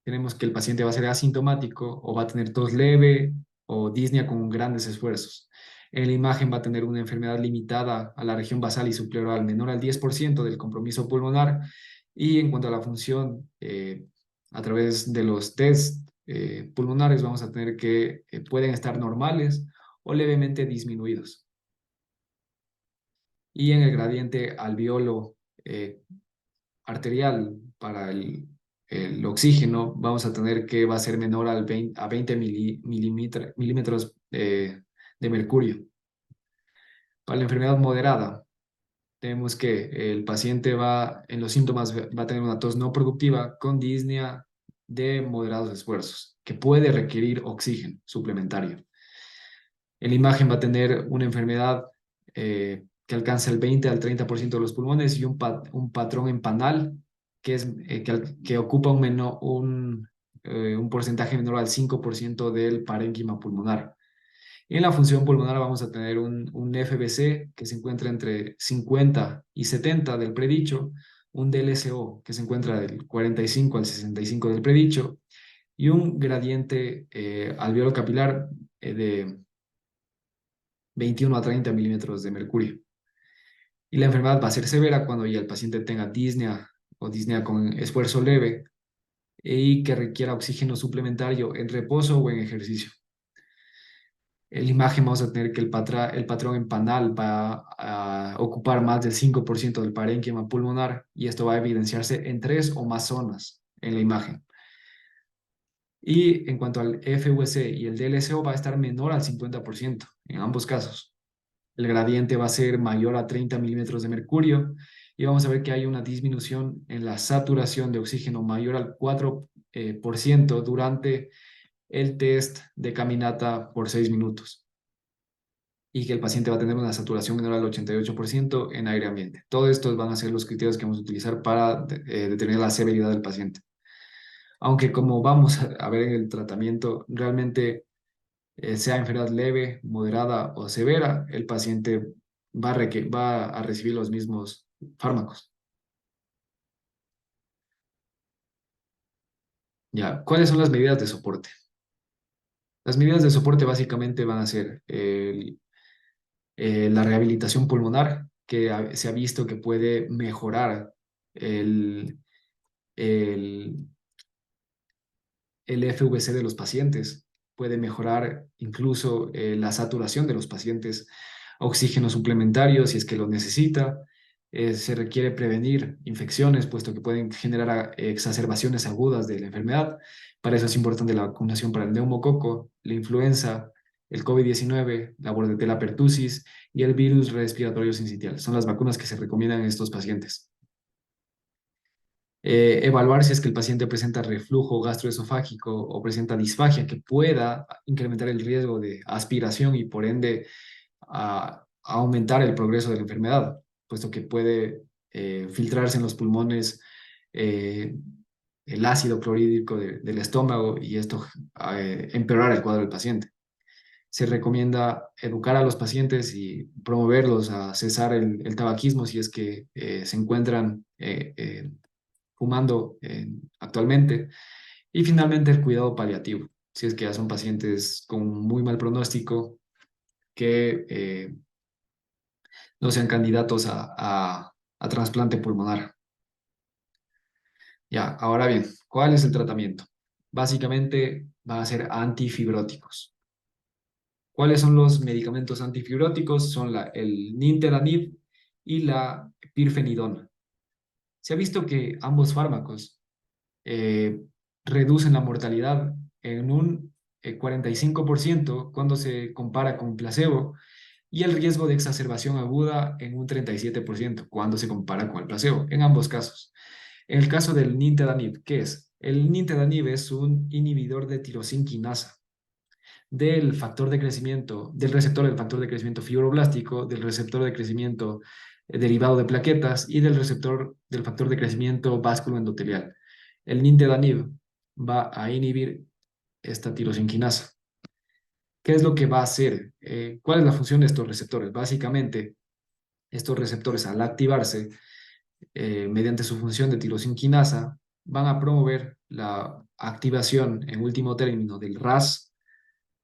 tenemos que el paciente va a ser asintomático o va a tener tos leve o disnea con grandes esfuerzos. En la imagen va a tener una enfermedad limitada a la región basal y subpleural menor al 10% del compromiso pulmonar. Y en cuanto a la función, a través de los test pulmonares vamos a tener que pueden estar normales o levemente disminuidos. Y en el gradiente alveolo arterial para el oxígeno, vamos a tener que va a ser menor a 20 milímetros de mercurio. Para la enfermedad moderada, tenemos que el paciente en los síntomas va a tener una tos no productiva con disnea de moderados esfuerzos, que puede requerir oxígeno suplementario. En la imagen va a tener una enfermedad que alcanza el 20 al 30% de los pulmones y un patrón en panal que ocupa un porcentaje menor al 5% del parénquima pulmonar. Y en la función pulmonar vamos a tener un FBC que se encuentra entre 50 y 70 del predicho, un DLCO que se encuentra del 45 al 65 del predicho y un gradiente alveolo capilar de 21 a 30 milímetros de mercurio. Y la enfermedad va a ser severa cuando ya el paciente tenga disnea o disnea con esfuerzo leve y que requiera oxígeno suplementario en reposo o en ejercicio. En la imagen vamos a tener que el patrón en panal va a ocupar más del 5% del parénquima pulmonar y esto va a evidenciarse en tres o más zonas en la imagen. Y en cuanto al FVC y el DLCO va a estar menor al 50% en ambos casos. El gradiente va a ser mayor a 30 milímetros de mercurio y vamos a ver que hay una disminución en la saturación de oxígeno mayor al 4% durante el test de caminata por 6 minutos y que el paciente va a tener una saturación menor al 88% en aire ambiente. Todos estos van a ser los criterios que vamos a utilizar para determinar la severidad del paciente. Aunque como vamos a ver en el tratamiento, realmente sea enfermedad leve, moderada o severa, el paciente va a recibir los mismos fármacos. Ya, ¿cuáles son las medidas de soporte? Las medidas de soporte básicamente van a ser la rehabilitación pulmonar, que se ha visto que puede mejorar el, el, el FVC de los pacientes, puede mejorar incluso la saturación de los pacientes. oxígeno suplementario si es que lo necesita. Se requiere prevenir infecciones, puesto que pueden generar exacerbaciones agudas de la enfermedad. Para eso es importante la vacunación para el neumococo, la influenza, el COVID-19, la bordetela pertussis y el virus respiratorio sincitial. Son las vacunas que se recomiendan en estos pacientes. Evaluar si es que el paciente presenta reflujo gastroesofágico o presenta disfagia que pueda incrementar el riesgo de aspiración y por ende a aumentar el progreso de la enfermedad, puesto que puede filtrarse en los pulmones eh, el ácido clorhídrico del estómago y esto empeorar el cuadro del paciente. Se recomienda educar a los pacientes y promoverlos a cesar el tabaquismo si es que se encuentran fumando actualmente. Y finalmente el cuidado paliativo, si es que ya son pacientes con muy mal pronóstico que no sean candidatos a trasplante pulmonar. Ya, ahora bien, ¿cuál es el tratamiento? Básicamente van a ser antifibróticos. ¿Cuáles son los medicamentos antifibróticos? Son el nintedanib y la pirfenidona. Se ha visto que ambos fármacos eh, reducen la mortalidad en un 45% cuando se compara con placebo y el riesgo de exacerbación aguda en un 37% cuando se compara con el placebo, en ambos casos. En el caso del nintedanib, ¿qué es? El nintedanib es un inhibidor de tirosinquinasa, del factor de crecimiento, del receptor del factor de crecimiento fibroblástico, del receptor de crecimiento derivado de plaquetas y del receptor del factor de crecimiento vasculoendotelial. El nintedanib va a inhibir esta tirosinquinasa. ¿Qué es lo que va a hacer? ¿Cuál es la función de estos receptores? Básicamente, estos receptores al activarse mediante su función de tirosinquinasa van a promover la activación en último término del RAS.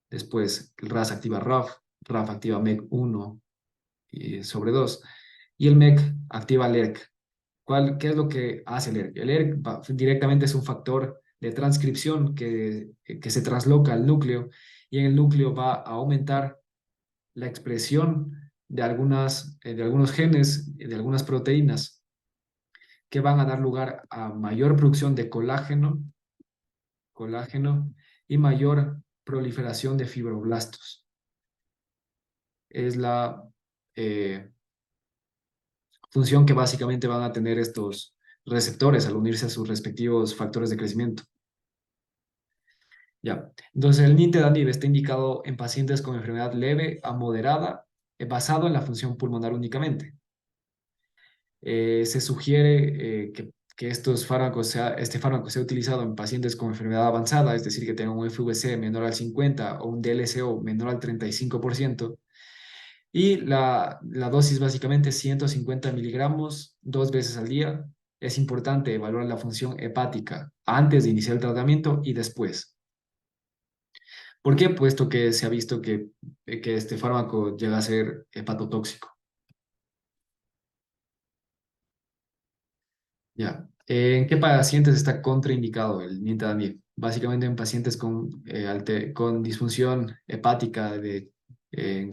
Después, el RAS activa RAF, RAF activa MEC1 sobre 2 y el MEC activa el ERK. ¿Qué es lo que hace el ERK? El ERK directamente es un factor de transcripción que se trasloca al núcleo y en el núcleo va a aumentar la expresión de algunos genes, de algunas proteínas que van a dar lugar a mayor producción de colágeno y mayor proliferación de fibroblastos. Es la eh, función que básicamente van a tener estos receptores al unirse a sus respectivos factores de crecimiento. Ya. Entonces, el nintedanib está indicado en pacientes con enfermedad leve a moderada, basado en la función pulmonar únicamente. Se sugiere que este fármaco sea utilizado en pacientes con enfermedad avanzada, es decir, que tengan un FVC menor al 50 o un DLCO menor al 35%. Y la dosis básicamente es 150 miligramos 2 veces al día. Es importante evaluar la función hepática antes de iniciar el tratamiento y después. ¿Por qué? Puesto que se ha visto que este fármaco llega a ser hepatotóxico. Ya. ¿En qué pacientes está contraindicado el nintedanib? Básicamente en pacientes con disfunción hepática de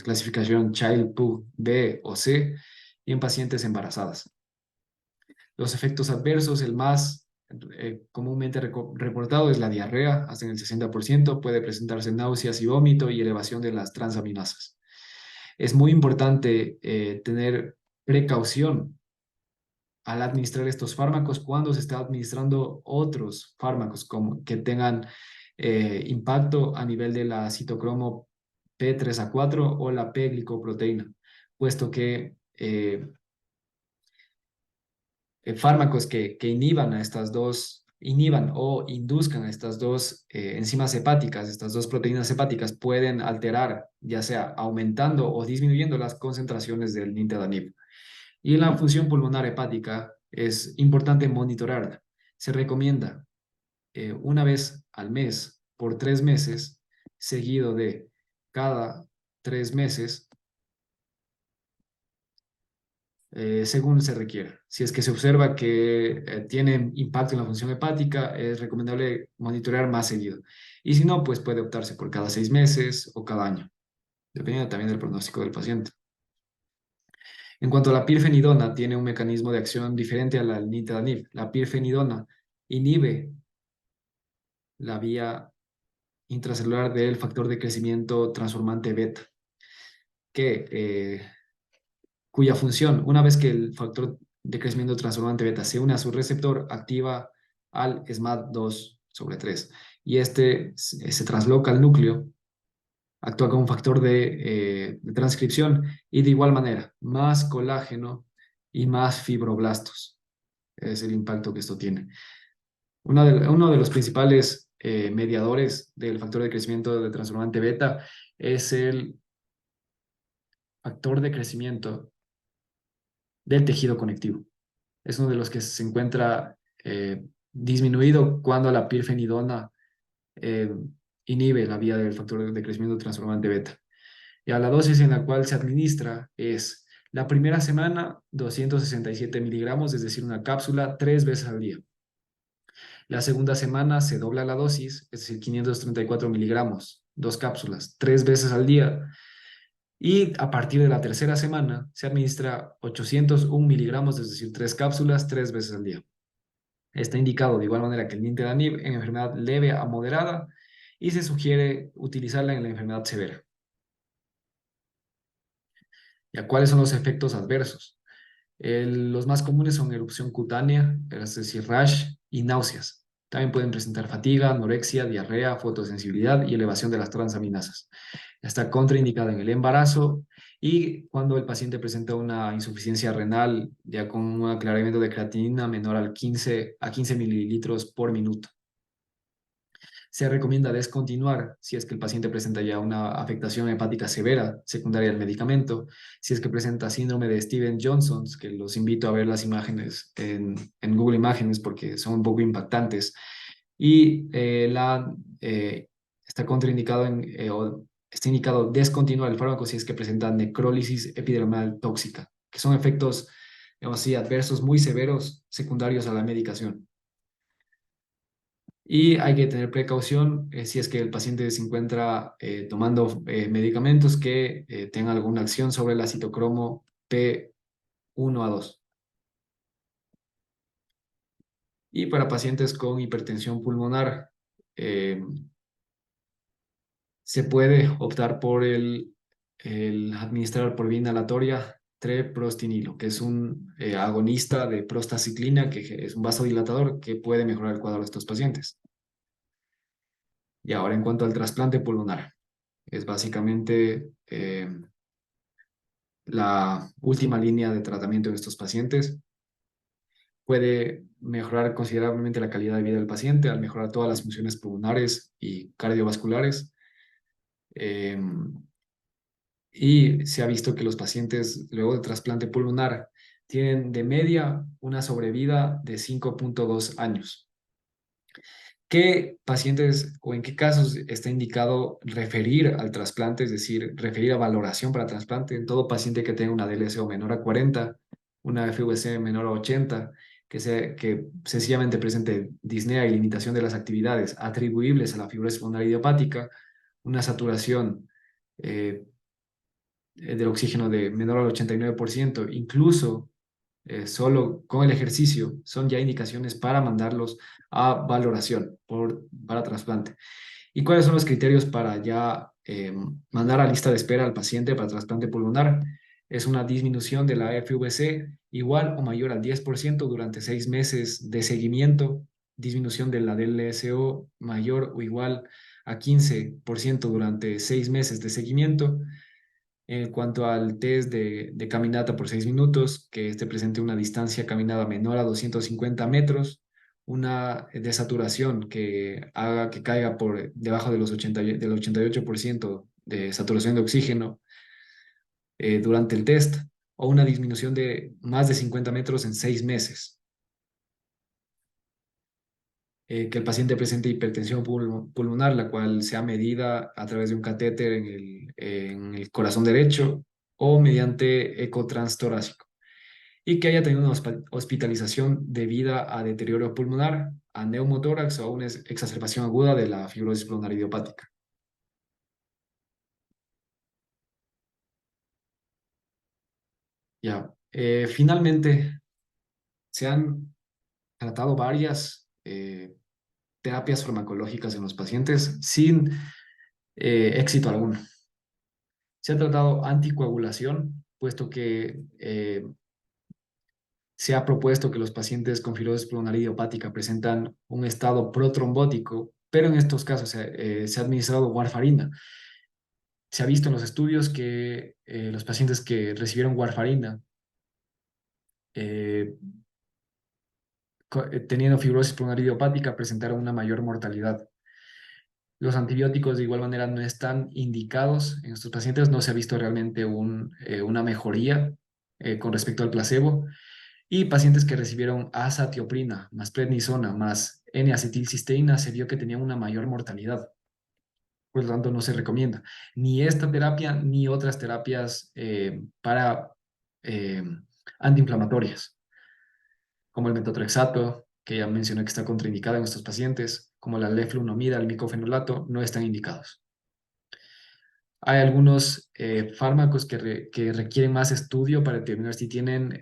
clasificación Child-Pugh B o C y en pacientes embarazadas. Los efectos adversos, el más comúnmente reportado es la diarrea, hasta en el 60%, puede presentarse náuseas y vómito y elevación de las transaminasas. Es muy importante tener precaución al administrar estos fármacos cuando se está administrando otros fármacos como que tengan impacto a nivel de la citocromo P3A4 o la P-glicoproteína, puesto que fármacos que inhiban o induzcan a estas dos enzimas hepáticas, estas dos proteínas hepáticas, pueden alterar, ya sea aumentando o disminuyendo las concentraciones del nintedanib. Y la función pulmonar hepática es importante monitorearla. Se recomienda 1 vez al mes por 3 meses, seguido de cada 3 meses, según se requiera. Si es que se observa que tiene impacto en la función hepática, es recomendable monitorear más seguido. Y si no, pues puede optarse por cada 6 meses o cada año, dependiendo también del pronóstico del paciente. En cuanto a la pirfenidona, tiene un mecanismo de acción diferente a la nintedanib. La pirfenidona inhibe la vía intracelular del factor de crecimiento transformante beta, que, cuya función, una vez que el factor de crecimiento transformante beta se une a su receptor, activa al SMAD2/3 y este se trasloca al núcleo, actúa como un factor de transcripción y de igual manera, más colágeno y más fibroblastos. Es el impacto que esto tiene. Uno de los principales mediadores del factor de crecimiento de transformante beta es el factor de crecimiento del tejido conectivo. Es uno de los que se encuentra disminuido cuando la pirfenidona eh, inhibe la vía del factor de crecimiento transformante beta. Y a la dosis en la cual se administra es la primera semana 267 miligramos, es decir, una cápsula 3 veces al día. La segunda semana se dobla la dosis, es decir, 534 miligramos, 2 cápsulas, 3 veces al día. Y a partir de la tercera semana se administra 801 miligramos, es decir, 3 cápsulas, 3 veces al día. Está indicado de igual manera que el nintedanib en enfermedad leve a moderada y se sugiere utilizarla en la enfermedad severa. ¿Ya cuáles son los efectos adversos? Los más comunes son erupción cutánea, es decir, rash y náuseas. También pueden presentar fatiga, anorexia, diarrea, fotosensibilidad y elevación de las transaminasas. Está contraindicada en el embarazo y cuando el paciente presenta una insuficiencia renal ya con un aclaramiento de creatinina menor a 15 mililitros por minuto. Se recomienda descontinuar si es que el paciente presenta ya una afectación hepática severa secundaria al medicamento, si es que presenta síndrome de Steven-Johnson, que los invito a ver las imágenes en Google Imágenes porque son un poco impactantes, y está contraindicado o está indicado descontinuar el fármaco si es que presenta necrólisis epidermal tóxica, que son efectos, digamos así, adversos muy severos secundarios a la medicación. Y hay que tener precaución si es que el paciente se encuentra tomando medicamentos que tengan alguna acción sobre la citocromo P1A2. Y para pacientes con hipertensión pulmonar, eh, se puede optar por el administrar por vía inhalatoria treprostinilo, que es un agonista de prostaciclina, que es un vasodilatador que puede mejorar el cuadro de estos pacientes. Y ahora en cuanto al trasplante pulmonar. Es básicamente la última línea de tratamiento en estos pacientes. Puede mejorar considerablemente la calidad de vida del paciente al mejorar todas las funciones pulmonares y cardiovasculares. Eh, y se ha visto que los pacientes luego de trasplante pulmonar tienen de media una sobrevida de 5.2 años. ¿Qué pacientes o en qué casos está indicado referir al trasplante, es decir, referir a valoración para trasplante? En todo paciente que tenga una DLCO menor a 40, una FVC menor a 80, que sencillamente presente disnea y limitación de las actividades atribuibles a la fibrosis pulmonar idiopática, una saturación del oxígeno de menor al 89%, incluso solo con el ejercicio, son ya indicaciones para mandarlos a valoración para trasplante. ¿Y cuáles son los criterios para ya mandar a lista de espera al paciente para trasplante pulmonar? Es una disminución de la FVC igual o mayor al 10% durante 6 meses de seguimiento, disminución de la DLSO mayor o igual a 15% durante 6 meses de seguimiento. En cuanto al test de caminata por 6 minutos, que este presente una distancia caminada menor a 250 metros, una desaturación que haga que caiga por debajo de del 88% de saturación de oxígeno durante el test, o una disminución de más de 50 metros en 6 meses. Que el paciente presente hipertensión pulmonar, la cual sea medida a través de un catéter en el corazón derecho o mediante ecotranstorácico, y que haya tenido una hospitalización debida a deterioro pulmonar, a neumotórax o a una exacerbación aguda de la fibrosis pulmonar idiopática. Ya, finalmente se han tratado varias terapias farmacológicas en los pacientes sin éxito alguno. Se ha tratado anticoagulación, puesto que se ha propuesto que los pacientes con fibrosis pulmonar idiopática presentan un estado protrombótico, pero en estos casos se ha administrado warfarina. Se ha visto en los estudios que los pacientes que recibieron warfarina, eh, teniendo fibrosis pulmonar idiopática, presentaron una mayor mortalidad. Los antibióticos de igual manera no están indicados en estos pacientes, no se ha visto realmente una mejoría con respecto al placebo. Y pacientes que recibieron azatioprina más prednisona más N-acetilcisteína se vio que tenían una mayor mortalidad. Por lo tanto, no se recomienda ni esta terapia ni otras terapias para eh, antiinflamatorias, como el metotrexato, que ya mencioné que está contraindicada en estos pacientes, como la leflunomida, el micofenolato, no están indicados. Hay algunos fármacos que requieren más estudio para determinar si tienen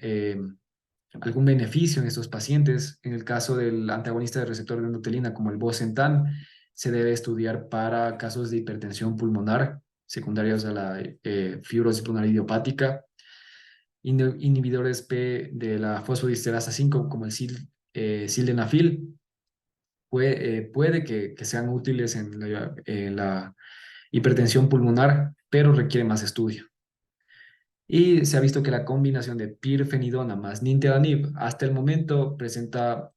algún beneficio en estos pacientes. En el caso del antagonista del receptor de endotelina, como el bosentan, se debe estudiar para casos de hipertensión pulmonar secundarios a la fibrosis pulmonar idiopática, inhibidores P de la fosfodiesterasa 5, como el sildenafil, puede que sean útiles en la hipertensión pulmonar, pero requiere más estudio. Y se ha visto que la combinación de pirfenidona más nintedanib hasta el momento presenta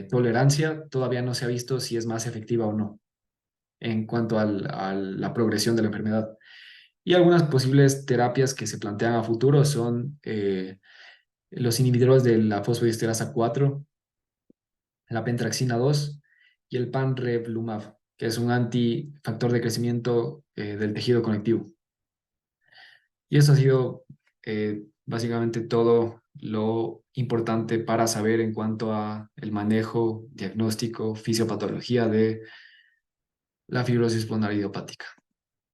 tolerancia. Todavía no se ha visto si es más efectiva o no en cuanto a la progresión de la enfermedad. Y algunas posibles terapias que se plantean a futuro son los inhibidores de la fosfodiesterasa 4, la pentraxina 2 y el panrevlumab, que es un antifactor de crecimiento del tejido conectivo. Y eso ha sido básicamente todo lo importante para saber en cuanto a el manejo, diagnóstico, fisiopatología de la fibrosis pulmonar idiopática.